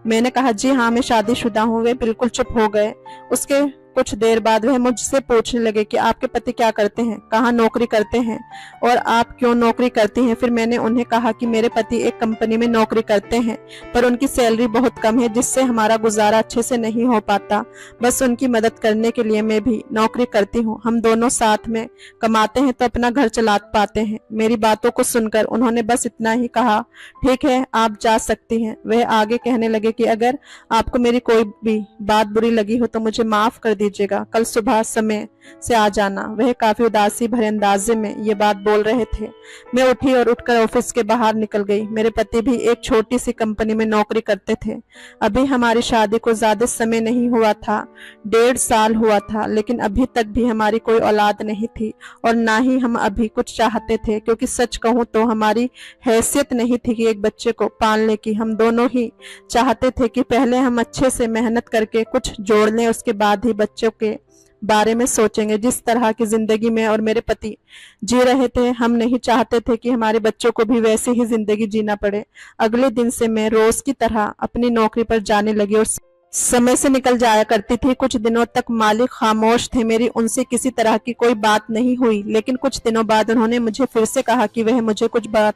मैंने कहा जी हाँ, मैं शादीशुदा हूँ। वे बिल्कुल चुप हो गए। उसके कुछ देर बाद वह मुझसे पूछने लगे कि आपके पति क्या करते हैं, कहाँ नौकरी करते हैं और आप क्यों नौकरी करती हैं। फिर मैंने उन्हें कहा कि मेरे पति एक कंपनी में नौकरी करते हैं, पर उनकी सैलरी बहुत कम है, जिससे हमारा गुजारा अच्छे से नहीं हो पाता। बस उनकी मदद करने के लिए मैं भी नौकरी करती हूँ। हम दोनों साथ में कमाते हैं तो अपना घर चला पाते हैं। मेरी बातों को सुनकर उन्होंने बस इतना ही कहा, ठीक है, आप जा सकती हैं। वह आगे कहने लगे कि अगर आपको मेरी कोई भी बात बुरी लगी हो तो मुझे माफ कर दीजिएगा, कल सुबह समय से आ जाना। वह काफी उदासी भरे अंदाजे में ये बात बोल रहे थे। मैं उठी और उठकर ऑफिस के बाहर निकल गई। मेरे पति भी एक छोटी सी कंपनी में नौकरी करते थे। अभी हमारी शादी को ज्यादा समय नहीं हुआ था, 1.5 साल हुआ था, लेकिन अभी तक भी हमारी कोई औलाद नहीं थी और ना ही हम अभी कुछ चाहते थे, क्योंकि सच कहूं तो हमारी हैसियत नहीं थी कि एक बच्चे को पालने की। हम दोनों ही चाहते थे कि पहले हम अच्छे से मेहनत करके कुछ जोड़ लें, उसके बाद ही बच्चों के बारे में सोचेंगे। जिस तरह की जिंदगी में और मेरे पति जी रहे थे, हम नहीं चाहते थे कि हमारे बच्चों को भी वैसी ही जिंदगी जीना पड़े। अगले दिन से मैं रोज की तरह अपनी नौकरी पर जाने लगी और समय से निकल जाया करती थी। कुछ दिनों तक मालिक खामोश थे। मेरी उनसे किसी तरह की कोई बात नहीं हुई, लेकिन कुछ दिनों बाद उन्होंने मुझे फिर से कहा कि वह मुझे कुछ बात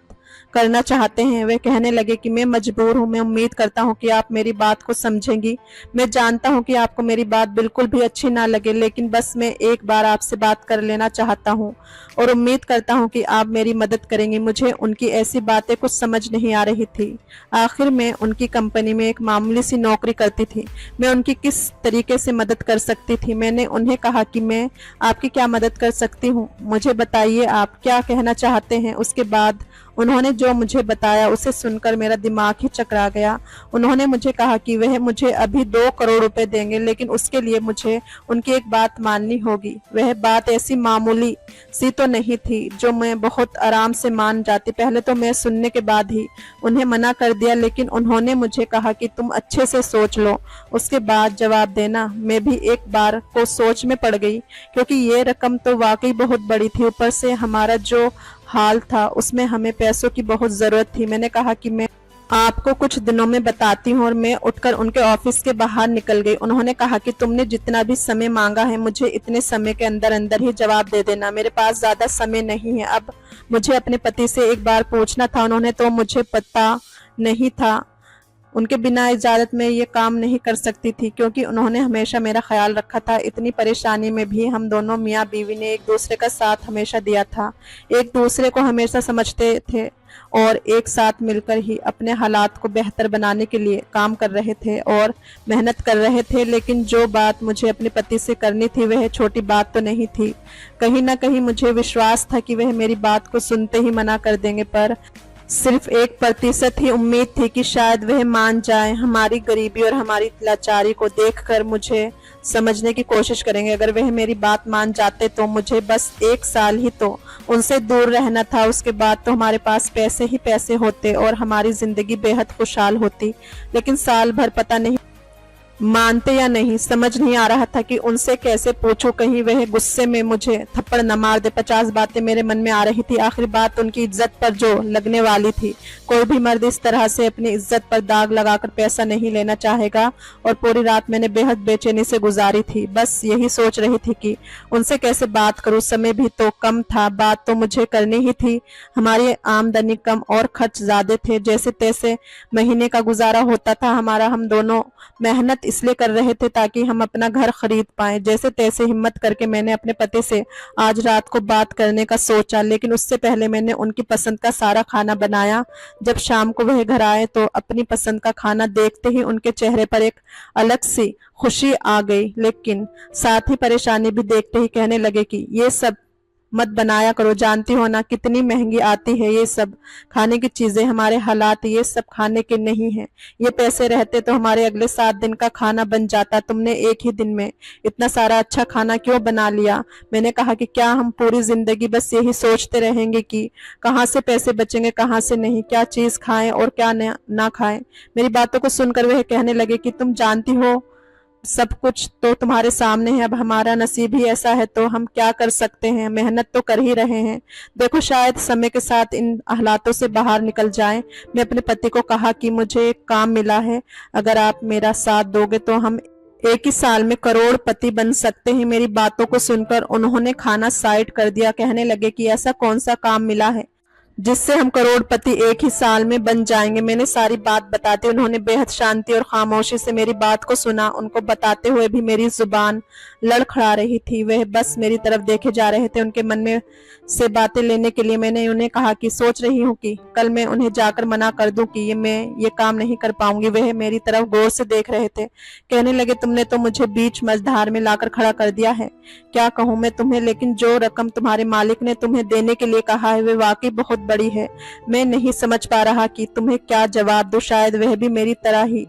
करना चाहते हैं। वे कहने लगे कि मैं मजबूर हूँ, मैं उम्मीद करता हूँ कि आप मेरी बात को समझेंगी। मैं जानता हूँ कि आपको मेरी बात बिल्कुल भी अच्छी ना लगे, लेकिन बस मैं एक बार आपसे बात कर लेना चाहता हूँ और उम्मीद करता हूँ कि आप मेरी मदद करेंगे। मुझे उनकी ऐसी बातें कुछ समझ नहीं आ रही थी। आखिर मैं उनकी कंपनी में एक मामूली सी नौकरी करती थी। मैं उनकी किस तरीके से मदद कर सकती थी। मैंने उन्हें कहा कि मैं आपकी क्या मदद कर सकती हूँ, मुझे बताइए आप क्या कहना चाहते हैं। उसके बाद उन्होंने जो मुझे बताया उसे सुनकर मेरा दिमाग ही चकरा गया। उन्होंने मुझे कहा कि वह मुझे अभी 2 करोड़ रुपए देंगे, लेकिन उसके लिए मुझे उनकी एक बात माननी होगी। वह बात ऐसी मामूली सी तो नहीं थी जो मैं बहुत आराम से मान जाती। पहले तो मैं सुनने के बाद ही उन्हें मना कर दिया, लेकिन उन्होंने मुझे कहा कि तुम अच्छे से सोच लो, उसके बाद जवाब देना। मैं भी एक बार को सोच में पड़ गई, क्योंकि ये रकम तो वाकई बहुत बड़ी थी। ऊपर से हमारा जो हाल था उसमें हमें पैसों की बहुत जरूरत थी। मैंने कहा कि मैं आपको कुछ दिनों में बताती हूँ और मैं उठकर उनके ऑफिस के बाहर निकल गई। उन्होंने कहा कि तुमने जितना भी समय मांगा है मुझे इतने समय के अंदर अंदर ही जवाब दे देना, मेरे पास ज्यादा समय नहीं है। अब मुझे अपने पति से एक बार पूछना था, उन्होंने तो मुझे पता नहीं था। उनके बिना इजाजत में ये काम नहीं कर सकती थी, क्योंकि उन्होंने हमेशा मेरा ख्याल रखा था। इतनी परेशानी में भी हम दोनों मियाँ बीवी ने एक दूसरे का साथ हमेशा दिया था, एक दूसरे को हमेशा समझते थे और एक साथ मिलकर ही अपने हालात को बेहतर बनाने के लिए काम कर रहे थे और मेहनत कर रहे थे। लेकिन जो बात मुझे अपने पति से करनी थी वह छोटी बात तो नहीं थी। कहीं ना कहीं मुझे विश्वास था कि वह मेरी बात को सुनते ही मना कर देंगे, पर सिर्फ 1% ही उम्मीद थी कि शायद वह मान जाएं। हमारी गरीबी और हमारी लाचारी को देखकर मुझे समझने की कोशिश करेंगे। अगर वह मेरी बात मान जाते तो मुझे बस 1 साल ही तो उनसे दूर रहना था। उसके बाद तो हमारे पास पैसे ही पैसे होते और हमारी जिंदगी बेहद खुशहाल होती। लेकिन साल भर पता नहीं मानते या नहीं समझ नहीं आ रहा था कि उनसे कैसे पूछूं, कहीं वह गुस्से में मुझे थप्पड़ न मार दे। 50 बातें मेरे मन में आ रही थी। आखिरी बात उनकी इज्जत पर जो लगने वाली थी। कोई भी मर्द इस तरह से अपनी इज्जत पर दाग लगाकर पैसा नहीं लेना चाहेगा। और पूरी रात मैंने बेहद बेचैनी से गुजारी थी। बस यही सोच रही थी कि उनसे कैसे बात करूं। समय भी तो कम था, बात तो मुझे करनी ही थी। हमारी आमदनी कम और खर्च ज्यादा थे। जैसे तैसे महीने का गुजारा होता था हमारा। हम दोनों मेहनत इसलिए कर रहे थे ताकि हम अपना घर खरीद पाएं। जैसे तैसे हिम्मत करके मैंने अपने पति से आज रात को बात करने का सोचा, लेकिन उससे पहले मैंने उनकी पसंद का सारा खाना बनाया। जब शाम को वह घर आए तो अपनी पसंद का खाना देखते ही उनके चेहरे पर एक अलग सी खुशी आ गई, लेकिन साथ ही परेशानी भी देखते ही कहने लगे कि ये सब मत बनाया करो, जानती हो ना कितनी महंगी आती है ये सब खाने की चीजें। हमारे हालात ये सब खाने के नहीं है। ये पैसे रहते तो हमारे अगले 7 दिन का खाना बन जाता। तुमने एक ही दिन में इतना सारा अच्छा खाना क्यों बना लिया? मैंने कहा कि क्या हम पूरी जिंदगी बस यही सोचते रहेंगे कि कहाँ से पैसे बचेंगे, कहाँ से नहीं, क्या चीज खाएं और क्या ना खाएं। मेरी बातों को सुनकर वह कहने लगे कि तुम जानती हो सब कुछ तो तुम्हारे सामने है। अब हमारा नसीब ही ऐसा है तो हम क्या कर सकते हैं। मेहनत तो कर ही रहे हैं। देखो शायद समय के साथ इन हालातों से बाहर निकल जाएं। मैं अपने पति को कहा कि मुझे एक काम मिला है, अगर आप मेरा साथ दोगे तो हम एक ही साल में करोड़पति बन सकते हैं। मेरी बातों को सुनकर उन्होंने खाना साइड कर दिया। कहने लगे कि ऐसा कौन सा काम मिला है जिससे हम करोड़पति एक ही साल में बन जाएंगे। मैंने सारी बात बताते उन्होंने बेहद शांति और खामोशी से मेरी बात को सुना। उनको बताते हुए भी मेरी जुबान लड़खड़ा रही थी। वह बस मेरी तरफ देखे जा रहे थे, उनके मन में से बातें लेने के लिए। मैंने उन्हें कहा कि सोच रही हूँ कि कल मैं उन्हें जाकर मना कर दूं कि मैं ये काम नहीं कर पाऊंगी। वह मेरी तरफ गौर से देख रहे थे। कहने लगे तुमने तो मुझे बीच मझधार में लाकर खड़ा कर दिया है। क्या कहूँ मैं तुम्हें, लेकिन जो रकम तुम्हारे मालिक ने तुम्हें देने के लिए कहा है वे वाकई बहुत बड़ी है। मैं नहीं समझ पा रहा कि तुम्हें क्या जवाब दूं। शायद वह भी मेरी तरह ही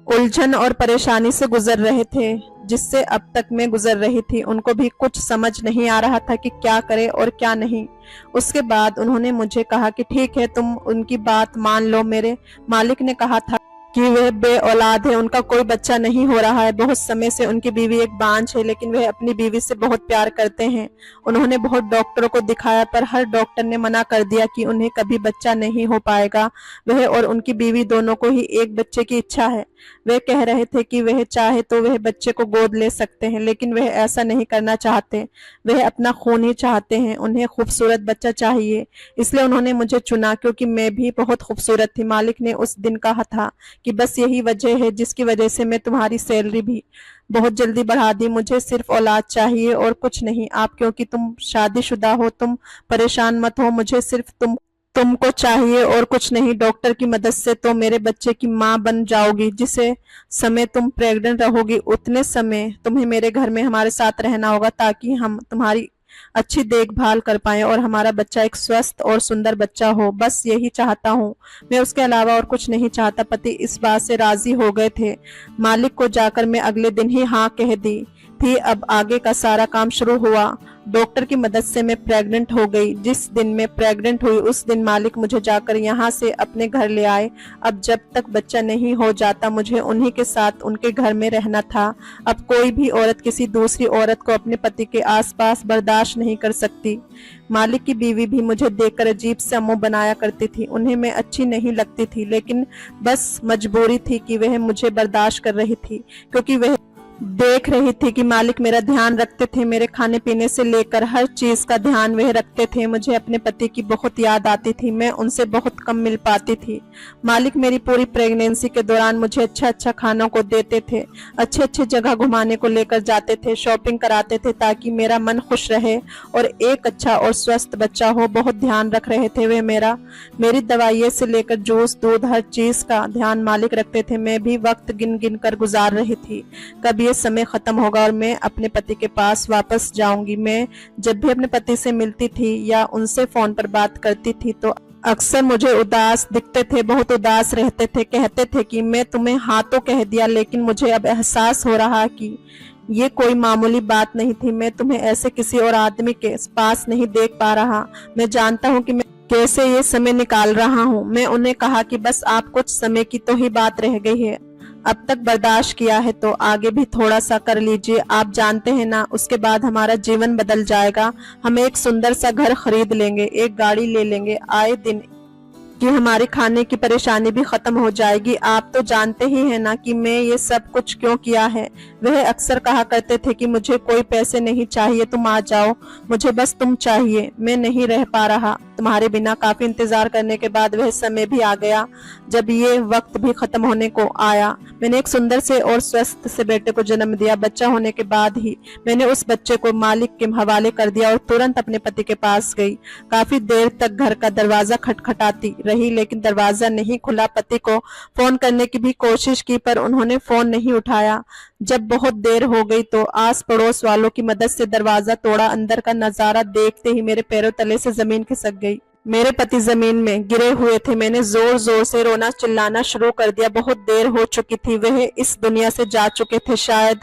उलझन और परेशानी से गुजर रहे थे जिससे अब तक मैं गुजर रही थी। उनको भी कुछ समझ नहीं आ रहा था कि क्या करे और क्या नहीं। उसके बाद उन्होंने मुझे कहा कि ठीक है तुम उनकी बात मान लो। मेरे मालिक ने कहा था कि वह बे औलाद है, उनका कोई बच्चा नहीं हो रहा है। बहुत समय से उनकी बीवी एक बांझ है, लेकिन वह अपनी बीवी से बहुत प्यार करते हैं। उन्होंने बहुत डॉक्टरों को दिखाया पर हर डॉक्टर ने मना कर दिया कि उन्हें कभी बच्चा नहीं हो पाएगा। वह और उनकी बीवी दोनों को ही एक बच्चे की इच्छा है। वह कह रहे थे कि वह चाहे तो वह बच्चे को गोद ले सकते हैं, लेकिन वह ऐसा नहीं करना चाहते। वह अपना खून ही चाहते हैं। उन्हें खूबसूरत बच्चा चाहिए, इसलिए उन्होंने मुझे चुना क्योंकि मैं भी बहुत खूबसूरत थी। मालिक ने उस दिन कहा था कि बस यही वजह है जिसकी वजह से मैं तुम्हारी सैलरी भी बहुत जल्दी बढ़ा दी। मुझे सिर्फ औलाद चाहिए और कुछ नहीं। आप क्योंकि तुम शादीशुदा हो, तुम परेशान मत हो। मुझे सिर्फ तुमको चाहिए और कुछ नहीं। डॉक्टर की मदद से तो मेरे बच्चे की माँ बन जाओगी। जिसे समय तुम प्रेग्नेंट रहोगी उतने समय तुम्हें मेरे घर में हमारे साथ रहना होगा ताकि हम तुम्हारी अच्छी देखभाल कर पाएं और हमारा बच्चा एक स्वस्थ और सुंदर बच्चा हो। बस यही चाहता हूँ मैं, उसके अलावा और कुछ नहीं चाहता। पति इस बात से राजी हो गए थे। मालिक को जाकर मैं अगले दिन ही हाँ कह दी थी। अब आगे का सारा काम शुरू हुआ। डॉक्टर की मदद से मैं प्रेग्नेंट हो गई। जिस दिन मैं प्रेग्नेंट हुई उस दिन मालिक मुझे जाकर यहाँ से अपने घर ले आए। अब जब तक बच्चा नहीं हो जाता मुझे उन्हीं के साथ उनके घर में रहना था। अब कोई भी औरत किसी दूसरी औरत को अपने पति के आसपास बर्दाश्त नहीं कर सकती। मालिक की बीवी भी मुझे देखकर अजीब सा मुंह बनाया करती थी। उन्हें मैं अच्छी नहीं लगती थी, लेकिन बस मजबूरी थी कि वह मुझे बर्दाश्त कर रही थी क्योंकि वह देख रही थी कि मालिक मेरा ध्यान रखते थे। मेरे खाने पीने से लेकर हर चीज का ध्यान वह रखते थे। मुझे अपने पति की बहुत याद आती थी। मैं उनसे बहुत कम मिल पाती थी। मालिक मेरी पूरी प्रेगनेंसी के दौरान मुझे अच्छा खानों को देते थे, अच्छे जगह घुमाने को लेकर जाते थे, शॉपिंग कराते थे ताकि मेरा मन खुश रहे और एक अच्छा और स्वस्थ बच्चा हो। बहुत ध्यान रख रहे थे वे मेरी दवाइयों से लेकर जूस दूध हर चीज का ध्यान मालिक रखते थे। मैं भी वक्त गिन कर गुजार रही थी। कभी समय खत्म होगा और मैं अपने पति के पास वापस जाऊंगी। मैं जब भी अपने पति से मिलती थी या उनसे फोन पर बात करती थी तो अक्सर मुझे उदास दिखते थे, बहुत उदास रहते थे। कहते थे कि मैं तुम्हें हाँ तो कह दिया, लेकिन मुझे अब एहसास हो रहा कि ये कोई मामूली बात नहीं थी। मैं तुम्हें ऐसे किसी और आदमी के पास नहीं देख पा रहा। मैं जानता हूँ कि मैं कैसे ये समय निकाल रहा हूँ। मैं उन्हें कहा कि बस आप कुछ समय की तो ही बात रह गई है, अब तक बर्दाश्त किया है तो आगे भी थोड़ा सा कर लीजिए। आप जानते हैं ना, उसके बाद हमारा जीवन बदल जाएगा। हम एक सुंदर सा घर खरीद लेंगे, एक गाड़ी ले लेंगे, आए दिन कि हमारी खाने की परेशानी भी खत्म हो जाएगी। आप तो जानते ही हैं ना कि मैं ये सब कुछ क्यों किया है। वह अक्सर कहा करते थे कि मुझे कोई पैसे नहीं चाहिए, तुम आ जाओ, मुझे बस तुम चाहिए, मैं नहीं रह पा रहा तुम्हारे बिना। काफी इंतजार करने के बाद वह समय भी आ गया जब ये वक्त भी खत्म होने को आया। मैंने एक सुंदर से और स्वस्थ से बेटे को जन्म दिया। बच्चा होने के बाद ही मैंने उस बच्चे को मालिक के हवाले कर दिया और तुरंत अपने पति के पास गई। काफी देर तक घर का दरवाजा खटखटाती रही लेकिन दरवाजा नहीं खुला। पति को फोन करने की भी कोशिश की पर उन्होंने फोन नहीं उठाया। जब बहुत देर हो गई तो आस पड़ोस वालों की मदद से दरवाजा तोड़ा। अंदर का नजारा देखते ही मेरे पैरों तले से जमीन खिसक गई। मेरे पति जमीन में गिरे हुए थे। मैंने जोर जोर से रोना चिल्लाना शुरू कर दिया। बहुत देर हो चुकी थी, वह इस दुनिया से जा चुके थे। शायद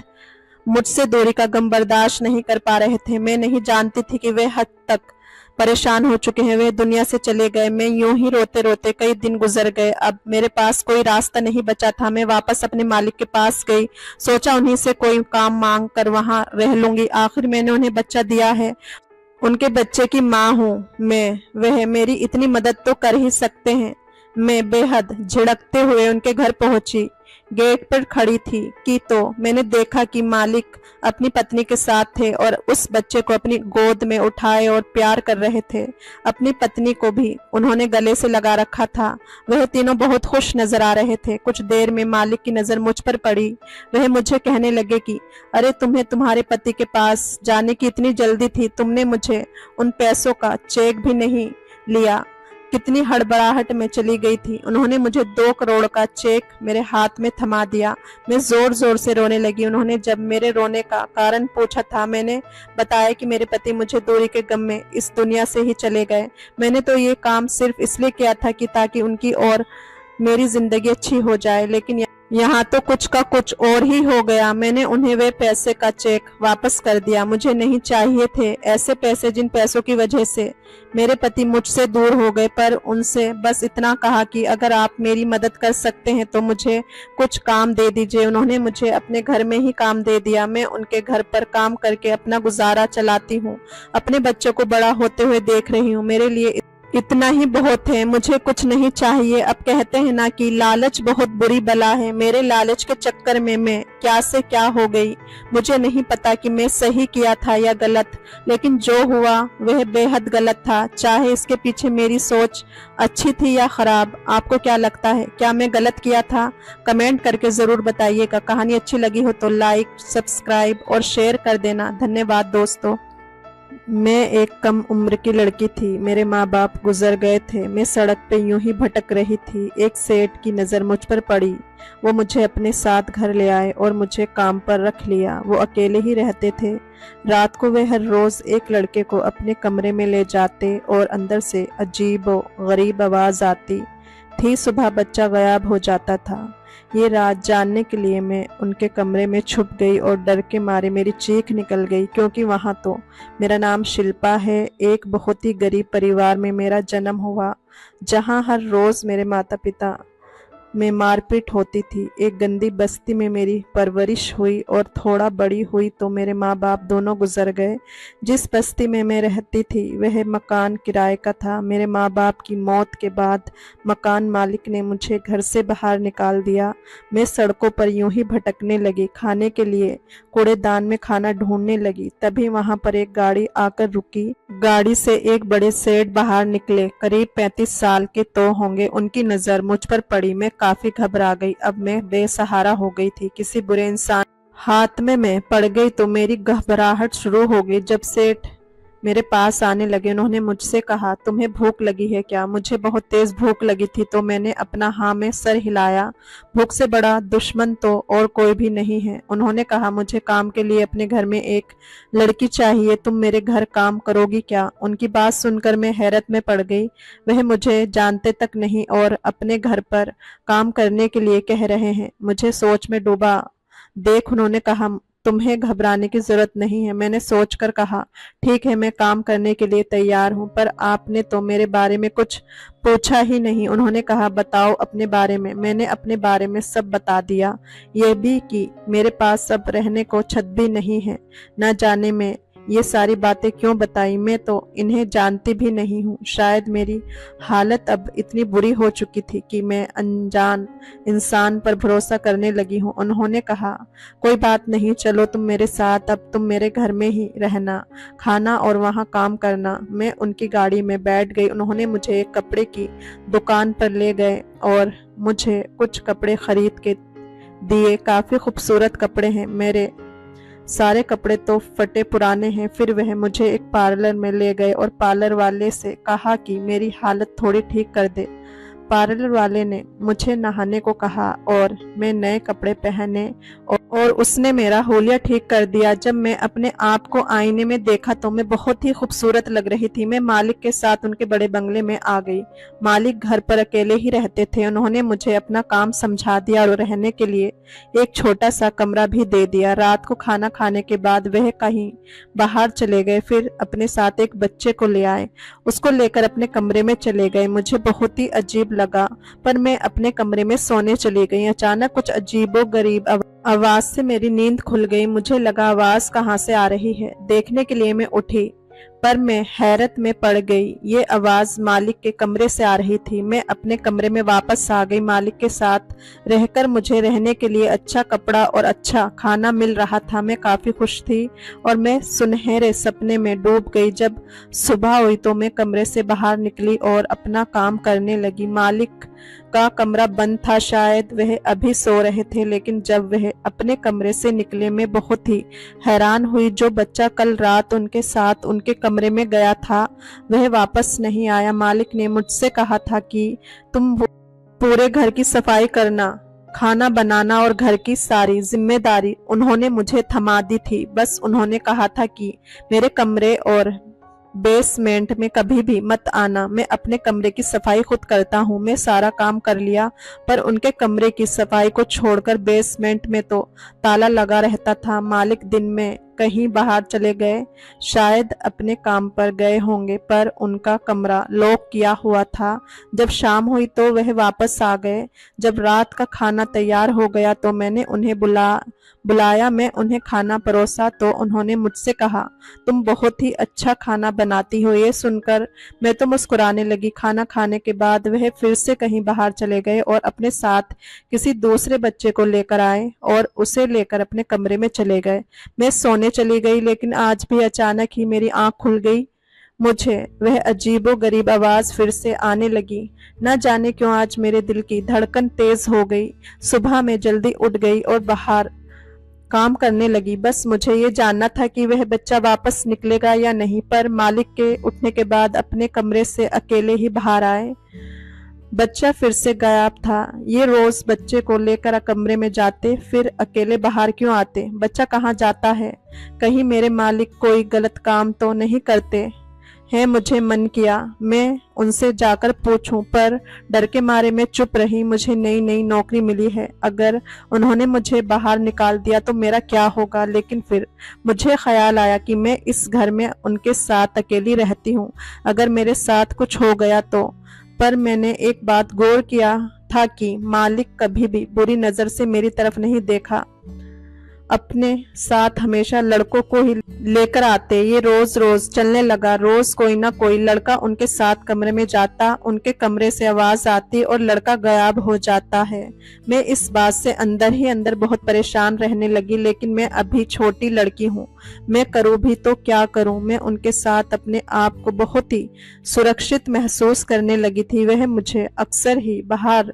मुझसे दूरी का गम बर्दाश्त नहीं कर पा रहे थे। मैं नहीं जानती थी कि वे हद तक परेशान हो चुके हैं। वे दुनिया से चले गए। मैं यूं ही रोते रोते कई दिन गुजर गए। अब मेरे पास कोई रास्ता नहीं बचा था। मैं वापस अपने मालिक के पास गई। सोचा उन्हीं से कोई काम मांग कर वहां रह लूंगी। आखिर मैंने उन्हें बच्चा दिया है, उनके बच्चे की माँ हूँ मैं। वह मेरी इतनी मदद तो कर ही सकते हैं। मैं बेहद झिड़कते हुए उनके घर पहुंची। गेट पर खड़ी थी कि तो मैंने देखा कि मालिक अपनी पत्नी के साथ थे और उस बच्चे को अपनी गोद में उठाए और प्यार कर रहे थे। अपनी पत्नी को भी उन्होंने गले से लगा रखा था। वह तीनों बहुत खुश नजर आ रहे थे। कुछ देर में मालिक की नजर मुझ पर पड़ी। वह मुझे कहने लगे कि अरे, तुम्हें तुम्हारे पति के पास जाने की इतनी जल्दी थी, तुमने मुझे उन पैसों का चेक भी नहीं लिया। कितनी हड़बड़ाहट में चली गई थी। उन्होंने मुझे 2 करोड़ का चेक मेरे हाथ में थमा दिया। मैं जोर जोर से रोने लगी। उन्होंने जब मेरे रोने का कारण पूछा था, मैंने बताया कि मेरे पति मुझे दूरी के गम में इस दुनिया से ही चले गए। मैंने तो ये काम सिर्फ इसलिए किया था कि ताकि उनकी और मेरी जिंदगी अच्छी हो जाए, लेकिन यहाँ तो कुछ का कुछ और ही हो गया। मैंने उन्हें वे पैसे का चेक वापस कर दिया। मुझे नहीं चाहिए थे ऐसे पैसे जिन पैसों की वजह से मेरे पति मुझसे दूर हो गए। पर उनसे बस इतना कहा कि अगर आप मेरी मदद कर सकते हैं तो मुझे कुछ काम दे दीजिए। उन्होंने मुझे अपने घर में ही काम दे दिया। मैं उनके घर पर काम करके अपना गुजारा चलाती हूँ। अपने बच्चों को बड़ा होते हुए देख रही हूँ। मेरे लिए इतना ही बहुत है, मुझे कुछ नहीं चाहिए। अब कहते हैं ना कि लालच बहुत बुरी बला है। मेरे लालच के चक्कर में मैं क्या से क्या हो गई। मुझे नहीं पता कि मैं सही किया था या गलत, लेकिन जो हुआ वह बेहद गलत था। चाहे इसके पीछे मेरी सोच अच्छी थी या खराब। आपको क्या लगता है, क्या मैं गलत किया था? कमेंट करके जरूर बताइएगा। कहानी अच्छी लगी हो तो लाइक, सब्सक्राइब और शेयर कर देना। धन्यवाद दोस्तों। मैं एक कम उम्र की लड़की थी। मेरे माँ बाप गुजर गए थे। मैं सड़क पे यूं ही भटक रही थी। एक सेठ की नज़र मुझ पर पड़ी। वो मुझे अपने साथ घर ले आए और मुझे काम पर रख लिया। वो अकेले ही रहते थे। रात को वे हर रोज़ एक लड़के को अपने कमरे में ले जाते और अंदर से अजीब व गरीब आवाज़ आती थी। सुबह बच्चा गायब हो जाता था। ये रात जानने के लिए मैं उनके कमरे में छुप गई और डर के मारे मेरी चीख निकल गई, क्योंकि वहाँ तो मेरा नाम शिल्पा है। एक बहुत ही गरीब परिवार में मेरा जन्म हुआ, जहाँ हर रोज़ मेरे माता पिता में मारपीट होती थी। एक गंदी बस्ती में मेरी परवरिश हुई और थोड़ा बड़ी हुई तो मेरे माँ बाप दोनों गुजर गए। जिस बस्ती में मैं रहती थी वह मकान किराए का था। मेरे माँ बाप की मौत के बाद मकान मालिक ने मुझे घर से बाहर निकाल दिया। मैं सड़कों पर यूं ही भटकने लगी। खाने के लिए कूड़ेदान में खाना ढूंढने लगी। तभी वहां पर एक गाड़ी आकर रुकी। गाड़ी से एक बड़े सेठ बाहर निकले। करीब 35 साल के तो होंगे। उनकी नज़र मुझ पर पड़ी। मैं काफी घबरा गई। अब मैं बेसहारा हो गई थी। किसी बुरे इंसान हाथ में मैं पड़ गई तो मेरी घबराहट शुरू हो गई। जब सेठ मेरे पास आने लगे, उन्होंने मुझसे कहा, तुम्हें भूख लगी है क्या? मुझे बहुत तेज भूख लगी थी तो मैंने अपना हाँ में सर हिलाया। भूख से बड़ा दुश्मन तो और कोई भी नहीं है। उन्होंने कहा, मुझे काम के लिए अपने घर में एक लड़की चाहिए। तुम मेरे घर काम करोगी क्या? उनकी बात सुनकर मैं हैरत में पड़ गई। वह मुझे जानते तक नहीं और अपने घर पर काम करने के लिए कह रहे हैं। मुझे सोच में डूबा देख उन्होंने कहा, तुम्हें घबराने की जरूरत नहीं है। मैंने सोचकर कहा, ठीक है, मैं काम करने के लिए तैयार हूँ, पर आपने तो मेरे बारे में कुछ पूछा ही नहीं। उन्होंने कहा, बताओ अपने बारे में। मैंने अपने बारे में सब बता दिया, ये भी कि मेरे पास अब रहने को छत भी नहीं है। न जाने मैं ये सारी बातें क्यों बताई, मैं तो इन्हें जानती भी नहीं हूँ। शायद मेरी हालत अब इतनी बुरी हो चुकी थी कि मैं अनजान इंसान पर भरोसा करने लगी हूँ। उन्होंने कहा, कोई बात नहीं, चलो तुम मेरे साथ, अब तुम मेरे घर में ही रहना, खाना और वहाँ काम करना। मैं उनकी गाड़ी में बैठ गई। उन्होंने मुझे एक कपड़े की दुकान पर ले गए और मुझे कुछ कपड़े खरीद के दिए। काफी खूबसूरत कपड़े हैं, मेरे सारे कपड़े तो फटे पुराने हैं। फिर वह मुझे एक पार्लर में ले गए और पार्लर वाले से कहा कि मेरी हालत थोड़ी ठीक कर दे। पार्लर वाले ने मुझे नहाने को कहा और मैं नए कपड़े पहने और उसने मेरा होलिया ठीक कर दिया। जब मैं अपने आप को आईने में देखा तो मैं बहुत ही खूबसूरत लग रही थी। मैं मालिक के साथ उनके बड़े बंगले में आ गई। मालिक घर पर अकेले ही रहते थे। उन्होंने मुझे अपना काम समझा दिया और रहने के लिए एक छोटा सा कमरा भी दे दिया। रात को खाना खाने के बाद वह कहीं बाहर चले गए, फिर अपने साथ एक बच्चे को ले आए। उसको लेकर अपने कमरे में चले गए। मुझे बहुत ही अजीब लगा, पर मैं अपने कमरे में सोने चली गई। अचानक कुछ अजीबो गरीब आवाज से मेरी नींद खुल गई। मुझे लगा आवाज कहाँ से आ रही है। देखने के लिए मैं उठी, पर मैं हैरत में पड़ गई। ये आवाज मालिक के कमरे से आ रही थी। मैं अपने कमरे में वापस आ गई। मालिक के साथ रहकर मुझे रहने के लिए अच्छा कपड़ा और अच्छा खाना मिल रहा था। मैं काफी खुश थी और मैं सुनहरे सपने में डूब गई। जब सुबह हुई तो मैं कमरे से बाहर निकली और अपना काम करने लगी। मालिक का कमरा बंद था, शायद वह अभी सो रहे थे। लेकिन जब वह अपने कमरे से निकले, मैं बहुत ही हैरान हुई। जो बच्चा कल रात उनके साथ उनके कमरे में गया था, वह वापस नहीं आया। मालिक ने मुझसे कहा था कि तुम पूरे घर की सफाई करना, खाना बनाना और घर की सारी जिम्मेदारी उन्होंने मुझे थमा दी थी। बस उन्होंने कहा था कि मेरे कमरे और बेसमेंट में कभी भी मत आना। मैं अपने कमरे की सफाई खुद करता हूँ। मैं सारा काम कर लिया, पर उनके कमरे की सफाई को छोड़कर बेसमेंट में तो ताला लगा रहता था। मालिक दिन में कहीं बाहर चले गए, शायद अपने काम पर गए होंगे, पर उनका कमरा लॉक किया हुआ था। जब शाम हुई तो वह वापस आ गए। जब रात का खाना तैयार हो गया तो मैंने उन्हें बुलाया। मैं उन्हें खाना परोसा तो उन्होंने मुझसे कहा, तुम बहुत ही अच्छा खाना बनाती हो। ये सुनकर मैं तो मुस्कुराने लगी। खाना खाने के बाद वह फिर से कहीं बाहर चले गए और अपने साथ किसी दूसरे बच्चे को लेकर आए और उसे लेकर अपने कमरे में चले गए। मैं सोने चली गई, लेकिन आज भी अचानक ही मेरी आंख खुल गई। मुझे वह अजीबो गरीब आवाज फिर से आने लगी। न जाने क्यों आज मेरे दिल की धड़कन तेज हो गई। सुबह मैं जल्दी उठ गई और बाहर काम करने लगी। बस मुझे ये जानना था कि वह बच्चा वापस निकलेगा या नहीं। पर मालिक के उठने के बाद अपने कमरे से अकेले ही बाहर आए। बच्चा फिर से गायब था। ये रोज बच्चे को लेकर कमरे में जाते, फिर अकेले बाहर क्यों आते? बच्चा कहाँ जाता है? कहीं मेरे मालिक कोई गलत काम तो नहीं करते हैं? मुझे मन किया मैं उनसे जाकर पूछूं, पर डर के मारे मैं चुप रही। मुझे नई नई नौकरी मिली है, अगर उन्होंने मुझे बाहर निकाल दिया तो मेरा क्या होगा? लेकिन फिर मुझे ख्याल आया कि मैं इस घर में उनके साथ अकेली रहती हूँ, अगर मेरे साथ कुछ हो गया तो। पर मैंने एक बात गौर किया था कि मालिक कभी भी बुरी नजर से मेरी तरफ नहीं देखा। अपने साथ हमेशा लड़कों को ही लेकर आते। ये रोज रोज चलने लगा। रोज कोई ना कोई लड़का उनके साथ कमरे में जाता, उनके कमरे से आवाज आती और लड़का गायब हो जाता है। मैं इस बात से अंदर ही अंदर बहुत परेशान रहने लगी। लेकिन मैं अभी छोटी लड़की हूँ, मैं करूँ भी तो क्या करूँ? मैं उनके साथ अपने आप को बहुत ही सुरक्षित महसूस करने लगी थी। वह मुझे अक्सर ही बाहर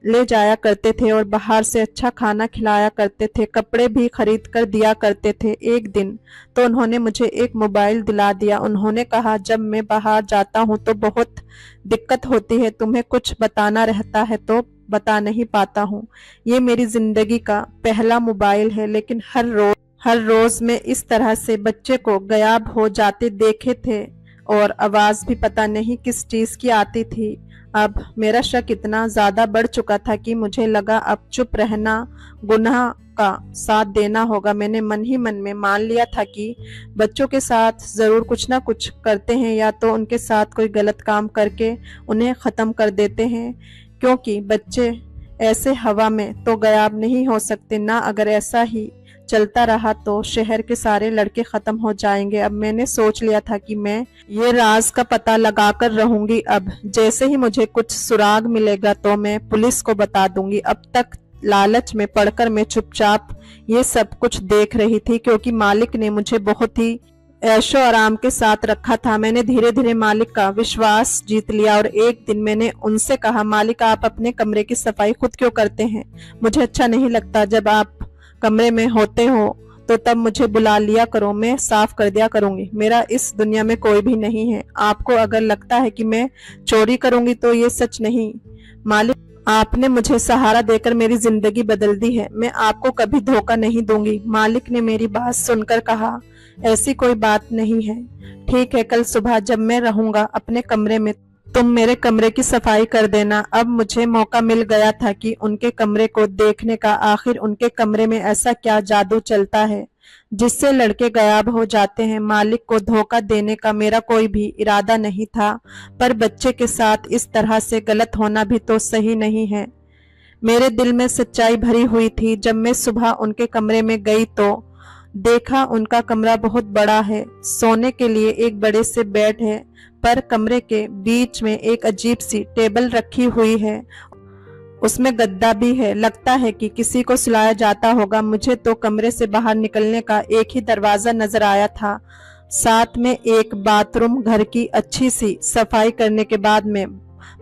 ले जाया करते थे और बाहर से अच्छा खाना खिलाया करते थे, कपड़े भी खरीद कर दिया करते थे। एक दिन तो उन्होंने मुझे एक मोबाइल दिला दिया। उन्होंने कहा, जब मैं बाहर जाता हूँ तो बहुत दिक्कत होती है, तुम्हें कुछ बताना रहता है तो बता नहीं पाता हूँ। ये मेरी जिंदगी का पहला मोबाइल है, लेकिन हर रोज मैं इस तरह से बच्चे को गायब हो जाते देखे थे और आवाज भी पता नहीं किस चीज की आती थी। अब मेरा शक इतना ज्यादा बढ़ चुका था कि मुझे लगा अब चुप रहना गुनाह का साथ देना होगा। मैंने मन ही मन में मान लिया था कि बच्चों के साथ जरूर कुछ ना कुछ करते हैं, या तो उनके साथ कोई गलत काम करके उन्हें खत्म कर देते हैं, क्योंकि बच्चे ऐसे हवा में तो गायब नहीं हो सकते ना। अगर ऐसा ही चलता रहा तो शहर के सारे लड़के खत्म हो जाएंगे। अब मैंने सोच लिया था कि मैं ये राज का पता लगाकर रहूंगी। अब जैसे ही मुझे कुछ सुराग मिलेगा तो मैं पुलिस को बता दूंगी। अब तक लालच में पड़कर मैं चुपचाप ये सब कुछ देख रही थी, क्योंकि मालिक ने मुझे बहुत ही ऐशो आराम के साथ रखा था। मैंने धीरे धीरे मालिक का विश्वास जीत लिया और एक दिन मैंने उनसे कहा, मालिक आप अपने कमरे की सफाई खुद क्यों करते हैं? मुझे अच्छा नहीं लगता। जब आप कमरे में होते हो तो तब मुझे बुला लिया करो, मैं साफ कर दिया करूंगी। मेरा इस दुनिया में कोई भी नहीं है। आपको अगर लगता है कि मैं चोरी करूंगी तो ये सच नहीं। मालिक आपने मुझे सहारा देकर मेरी जिंदगी बदल दी है, मैं आपको कभी धोखा नहीं दूंगी। मालिक ने मेरी बात सुनकर कहा, ऐसी कोई बात नहीं है। ठीक है, कल सुबह जब मैं रहूंगा अपने कमरे में तुम मेरे कमरे की सफाई कर देना। अब मुझे मौका मिल गया था कि उनके कमरे को देखने का। आखिर उनके कमरे में ऐसा क्या जादू चलता है जिससे लड़के गायब हो जाते हैं। मालिक को धोखा देने का मेरा कोई भी इरादा नहीं था, पर बच्चे के साथ इस तरह से गलत होना भी तो सही नहीं है। मेरे दिल में सच्चाई भरी हुई थी। जब मैं सुबह उनके कमरे में गई तो देखा उनका कमरा बहुत बड़ा है। सोने के लिए एक बड़े से बेड है, पर कमरे के बीच में एक अजीब सी टेबल रखी हुई है। उसमें गद्दा भी है। लगता है कि किसी को सुलाया जाता होगा। मुझे तो कमरे से बाहर निकलने का एक ही दरवाजा नजर आया था, साथ में एक बाथरूम। घर की अच्छी सी सफाई करने के बाद में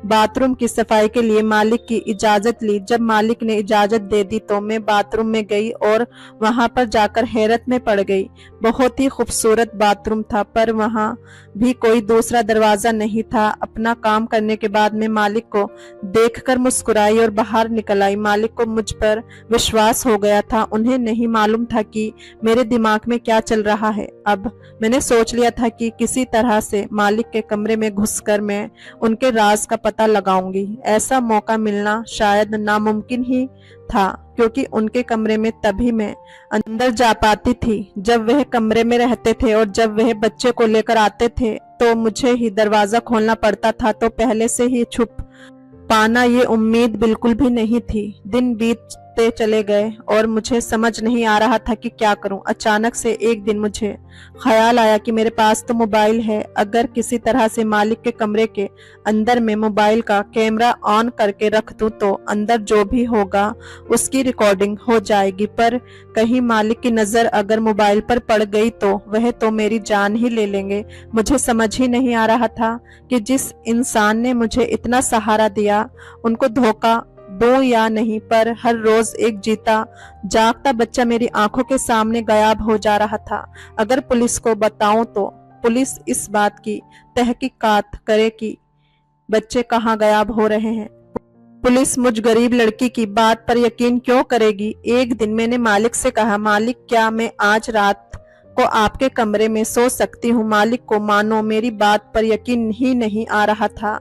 बाथरूम की सफाई के लिए मालिक की इजाजत ली। जब मालिक ने इजाजत दे दी तो मैं बाथरूम में गई और वहां पर जाकर हैरत में पड़ गई। बहुत ही खूबसूरत बाथरूम था, पर वहां भी कोई दूसरा दरवाजा नहीं था। अपना काम करने के बाद मैं मालिक को देखकर मुस्कुराई और बाहर निकल आई। मालिक को मुझ पर विश्वास हो गया था। उन्हें नहीं मालूम था कि मेरे दिमाग में क्या चल रहा है। अब मैंने सोच लिया था कि किसी तरह से मालिक के कमरे में घुसकर मैं उनके राज का पता लगाऊंगी। ऐसा मौका मिलना शायद नामुमकिन ही था, क्योंकि उनके कमरे में तभी मैं अंदर जा पाती थी जब वह कमरे में रहते थे, और जब वह बच्चे को लेकर आते थे तो मुझे ही दरवाजा खोलना पड़ता था। तो पहले से ही छुप पाना ये उम्मीद बिल्कुल भी नहीं थी। दिन बीतते चले गए और मुझे समझ नहीं आ रहा था कि क्या करूं। अचानक से एक दिन मुझे ख्याल आया कि मेरे पास तो मोबाइल है। अगर किसी तरह से मालिक के कमरे के अंदर में मोबाइल का कैमरा ऑन करके रख दूं तो अंदर जो भी होगा उसकी रिकॉर्डिंग हो जाएगी। पर कहीं मालिक की नजर अगर मोबाइल पर पड़ गई तो वह तो मेरी जान ही ले लेंगे। मुझे समझ ही नहीं आ रहा था कि जिस इंसान ने मुझे इतना सहारा दिया उनको धोखा दूं या नहीं। पर हर रोज एक जीता जागता बच्चा मेरी आंखों के सामने गायब हो जा रहा था। अगर पुलिस को बताऊं तो पुलिस इस बात की तहकीकात करे कि बच्चे कहाँ गायब हो रहे हैं। पुलिस मुझ गरीब लड़की की बात पर यकीन क्यों करेगी। एक दिन मैंने मालिक से कहा, मालिक क्या मैं आज रात को आपके कमरे में सो सकती हूँ? मालिक को मानो मेरी बात पर यकीन ही नहीं आ रहा था।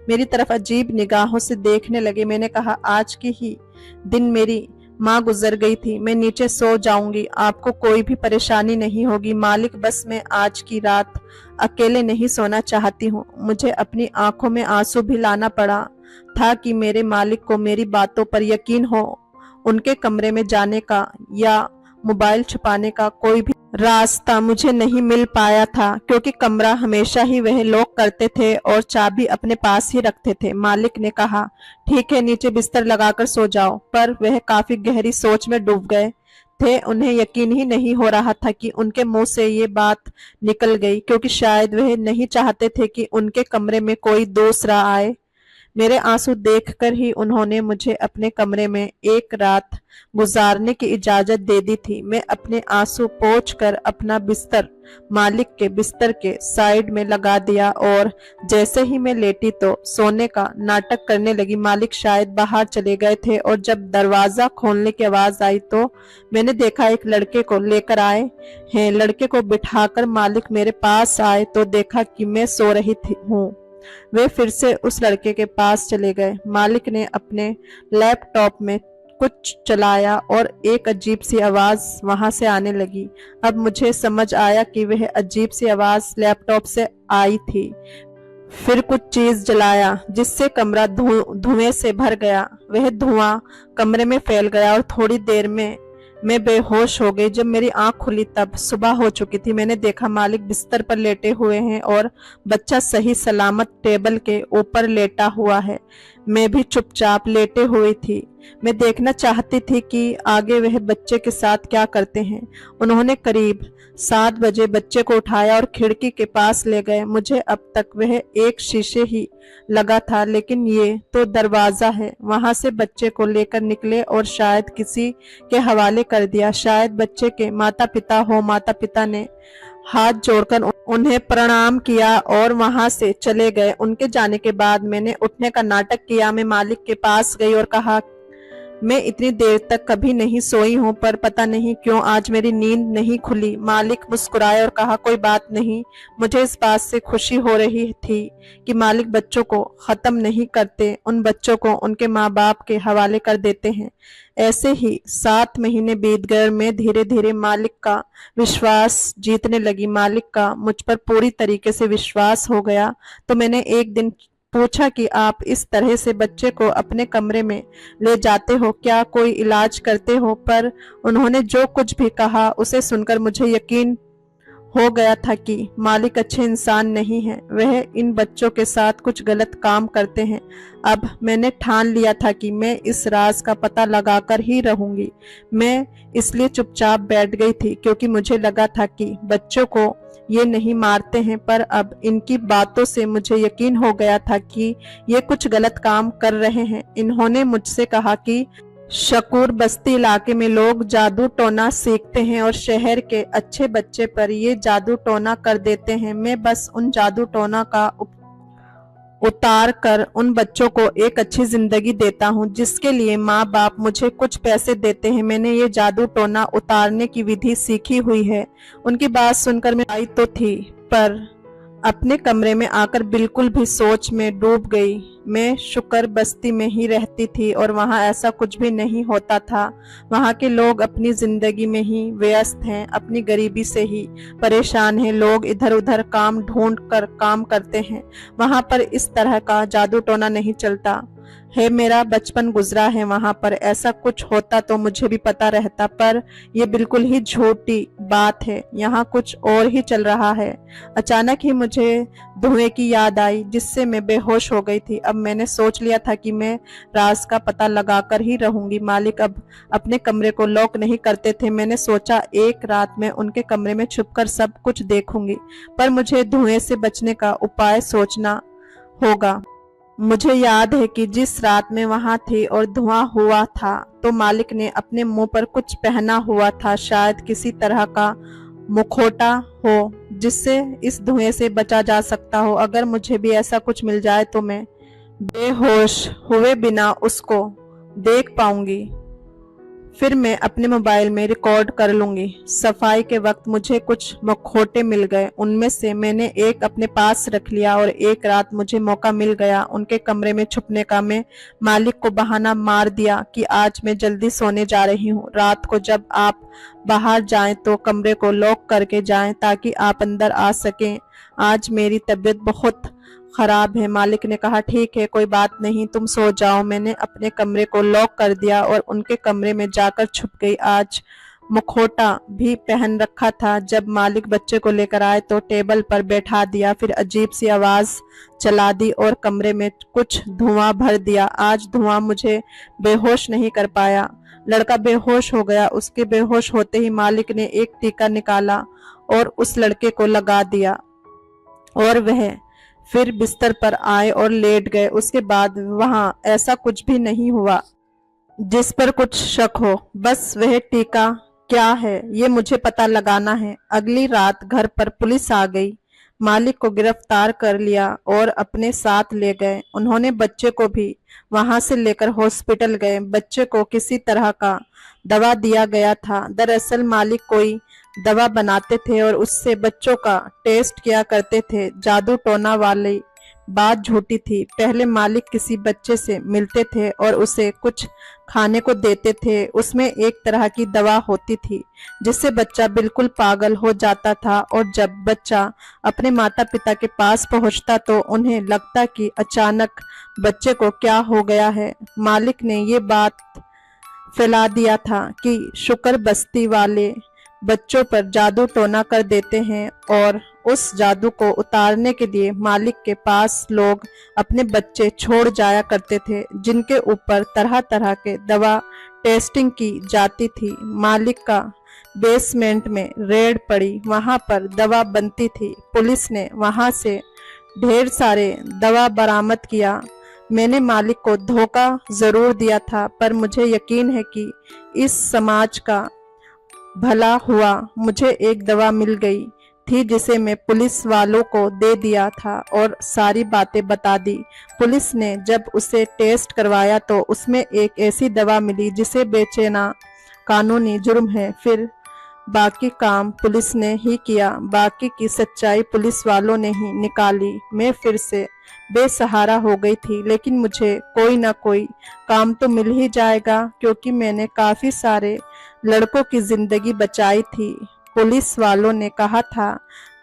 मेरी तरफ अजीब निगाहों से देखने लगे। मैंने कहा, आज की ही दिन मेरी माँ गुजर गई थी। मैं नीचे सो जाऊंगी, आपको कोई भी परेशानी नहीं होगी। मालिक बस मैं आज की रात अकेले नहीं सोना चाहती हूँ। मुझे अपनी आंखों में आंसू भी लाना पड़ा था कि मेरे मालिक को मेरी बातों पर यकीन हो। उनके कमरे में जाने का या मोबाइल छुपाने का कोई भी रास्ता मुझे नहीं मिल पाया था, क्योंकि कमरा हमेशा ही वह लॉक करते थे और चाबी अपने पास ही रखते थे। मालिक ने कहा, ठीक है नीचे बिस्तर लगाकर सो जाओ। पर वह काफी गहरी सोच में डूब गए थे। उन्हें यकीन ही नहीं हो रहा था कि उनके मुंह से ये बात निकल गई, क्योंकि शायद वह नहीं चाहते थे कि उनके कमरे में कोई दूसरा आए। मेरे आंसू देखकर ही उन्होंने मुझे अपने कमरे में एक रात गुजारने की इजाजत दे दी थी। मैं अपने आंसू पोंछकर अपना बिस्तर मालिक के बिस्तर के साइड में लगा दिया और जैसे ही मैं लेटी तो सोने का नाटक करने लगी। मालिक शायद बाहर चले गए थे और जब दरवाजा खोलने की आवाज आई तो मैंने देखा एक लड़के को लेकर आए हैं। लड़के को बिठाकर मालिक मेरे पास आए तो देखा कि मैं सो रही हूँ। वे फिर से उस लड़के के पास चले गए। मालिक ने अपने लैपटॉप में कुछ चलाया और एक अजीब सी आवाज वहां से आने लगी। अब मुझे समझ आया कि वह अजीब सी आवाज लैपटॉप से आई थी। फिर कुछ चीज जलाया जिससे कमरा धुएं से भर गया। वह धुआं कमरे में फैल गया और थोड़ी देर में मैं बेहोश हो गई। जब मेरी आंख खुली तब सुबह हो चुकी थी। मैंने देखा मालिक बिस्तर पर लेटे हुए हैं और बच्चा सही सलामत टेबल के ऊपर लेटा हुआ है। मैं भी चुपचाप लेटे हुई थी। मैं देखना चाहती थी कि आगे वह बच्चे के साथ क्या करते हैं। उन्होंने करीब 7 बजे बच्चे को उठाया और खिड़की के पास ले गए। मुझे अब तक वह एक शीशे ही लगा था, लेकिन ये तो दरवाजा है। वहां से बच्चे को लेकर निकले और शायद किसी के हवाले कर दिया। शायद बच्चे के माता पिता हो। माता पिता ने हाथ जोड़कर उन्हें प्रणाम किया और वहां से चले गए। उनके जाने के बाद मैंने उठने का नाटक किया। मैं मालिक के पास गई और कहा, मैं इतनी देर तक कभी नहीं सोई हूँ, पर पता नहीं क्यों आज मेरी नींद नहीं खुली। मालिक मुस्कुराए और कहा, कोई बात नहीं। मुझे इस बात से खुशी हो रही थी कि मालिक बच्चों को खत्म नहीं करते, उन बच्चों को उनके माँ बाप के हवाले कर देते हैं। ऐसे ही 7 महीने बीत गए और मैं धीरे धीरे मालिक का विश्वास जीतने लगी। मालिक का मुझ पर पूरी तरीके से विश्वास हो गया। तो मैंने एक दिन पूछा कि आप इस तरह से बच्चे को अपने कमरे में ले जाते हो, क्या कोई इलाज करते हो? पर उन्होंने जो कुछ भी कहा उसे सुनकर मुझे यकीन हो गया था कि मालिक अच्छे इंसान नहीं है। वह इन बच्चों के साथ कुछ गलत काम करते हैं। अब मैंने ठान लिया था कि मैं इस राज का पता लगाकर ही रहूंगी। मैं इसलिए चुपचाप बैठ गई थी क्योंकि मुझे लगा था कि बच्चों को ये नहीं मारते हैं, पर अब इनकी बातों से मुझे यकीन हो गया था कि ये कुछ गलत काम कर रहे हैं। इन्होंने मुझसे कहा कि शकूर बस्ती इलाके में लोग जादू टोना सीखते हैं और शहर के अच्छे बच्चे पर ये जादू टोना कर देते हैं। मैं बस उन जादू टोना का उतार कर उन बच्चों को एक अच्छी जिंदगी देता हूँ, जिसके लिए माँ बाप मुझे कुछ पैसे देते हैं। मैंने ये जादू टोना उतारने की विधि सीखी हुई है। उनकी बात सुनकर मैं आई तो थी, पर अपने कमरे में आकर बिल्कुल भी सोच में डूब गई। मैं शुक्र बस्ती में ही रहती थी और वहाँ ऐसा कुछ भी नहीं होता था। वहाँ के लोग अपनी जिंदगी में ही व्यस्त हैं, अपनी गरीबी से ही परेशान हैं। लोग इधर उधर काम ढूंढ कर काम करते हैं। वहाँ पर इस तरह का जादू टोना नहीं चलता है। मेरा बचपन गुजरा है वहां पर। ऐसा कुछ होता तो मुझे भी पता रहता, पर यह बिल्कुल ही झूठी बात है। यहाँ कुछ और ही चल रहा है। अचानक ही मुझे धुएं की याद आई जिससे मैं बेहोश हो गई थी। अब मैंने सोच लिया था कि मैं राज का पता लगाकर ही रहूंगी। मालिक अब अपने कमरे को लॉक नहीं करते थे। मैंने सोचा एक रात में उनके कमरे में छुपकर सब कुछ देखूंगी, पर मुझे धुएं से बचने का उपाय सोचना होगा। मुझे याद है कि जिस रात में वहां थी और धुआं हुआ था तो मालिक ने अपने मुंह पर कुछ पहना हुआ था, शायद किसी तरह का मुखौटा हो जिससे इस धुएं से बचा जा सकता हो। अगर मुझे भी ऐसा कुछ मिल जाए तो मैं बेहोश हुए बिना उसको देख पाऊंगी। फिर मैं अपने मोबाइल में रिकॉर्ड कर लूंगी। सफाई के वक्त मुझे कुछ मखौटे मिल गए। उनमें से मैंने एक अपने पास रख लिया और एक रात मुझे मौका मिल गया उनके कमरे में छुपने का। मैं मालिक को बहाना मार दिया कि आज मैं जल्दी सोने जा रही हूँ। रात को जब आप बाहर जाएं तो कमरे को लॉक करके जाएं ताकि आप अंदर आ सकें। आज मेरी तबीयत बहुत खराब है। मालिक ने कहा, ठीक है, कोई बात नहीं, तुम सो जाओ। मैंने अपने कमरे को लॉक कर दिया और उनके कमरे में जाकर छुप गई। आज मुखौटा भी पहन रखा था। जब मालिक बच्चे को लेकर आए तो टेबल पर बैठा दिया, फिर अजीब सी आवाज चला दी और कमरे में कुछ धुआं भर दिया। आज धुआं मुझे बेहोश नहीं कर पाया। लड़का बेहोश हो गया। उसके बेहोश होते ही मालिक ने एक टीका निकाला और उस लड़के को लगा दिया और वह फिर बिस्तर पर आए और लेट गए। उसके बाद वहां ऐसा कुछ भी नहीं हुआ जिस पर कुछ शक हो। बस वह टीका क्या है ये मुझे पता लगाना है। अगली रात घर पर पुलिस आ गई। मालिक को गिरफ्तार कर लिया और अपने साथ ले गए। उन्होंने बच्चे को भी वहां से लेकर हॉस्पिटल गए। बच्चे को किसी तरह का दवा दिया गया था। दरअसल मालिक कोई दवा बनाते थे और उससे बच्चों का टेस्ट किया करते थे। जादू टोना वाली बात झूठी थी। पहले मालिक किसी बच्चे से मिलते थे और उसे कुछ खाने को देते थे। उसमें एक तरह की दवा होती थी जिससे बच्चा बिल्कुल पागल हो जाता था, और जब बच्चा अपने माता पिता के पास पहुंचता तो उन्हें लगता कि अचानक बच्चे को क्या हो गया है। मालिक ने ये बात फैला दिया था कि शुक्र बस्ती वाले बच्चों पर जादू टोना कर देते हैं, और उस जादू को उतारने के लिए मालिक के पास लोग अपने बच्चे छोड़ जाया करते थे जिनके ऊपर तरह तरह के दवा टेस्टिंग की जाती थी। मालिक का बेसमेंट में रेड पड़ी, वहां पर दवा बनती थी। पुलिस ने वहां से ढेर सारे दवा बरामद किया। मैंने मालिक को धोखा जरूर दिया था, पर मुझे यकीन है कि इस समाज का भला हुआ। मुझे एक दवा मिल गई थी जिसे मैं पुलिस वालों को दे दिया था और सारी बातें बता दी। पुलिस ने जब उसे टेस्ट करवाया तो उसमें एक ऐसी दवा मिली जिसे बेचना कानूनी जुर्म है। फिर बाकी काम पुलिस ने ही किया, बाकी की सच्चाई पुलिस वालों ने ही निकाली। मैं फिर से बेसहारा हो गई थी, लेकिन मुझे कोई ना कोई काम तो मिल ही जाएगा क्योंकि मैंने काफी सारे लड़कों की जिंदगी बचाई थी। पुलिस वालों ने कहा था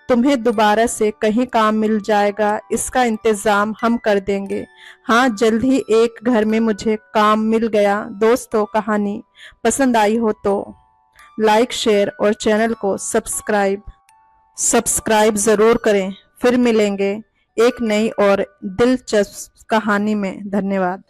तुम्हें दोबारा से कहीं काम मिल जाएगा, इसका इंतजाम हम कर देंगे। हाँ, जल्द ही एक घर में मुझे काम मिल गया। दोस्तों, कहानी पसंद आई हो तो लाइक, शेयर और चैनल को सब्सक्राइब जरूर करें। फिर मिलेंगे एक नई और दिलचस्प कहानी में। धन्यवाद।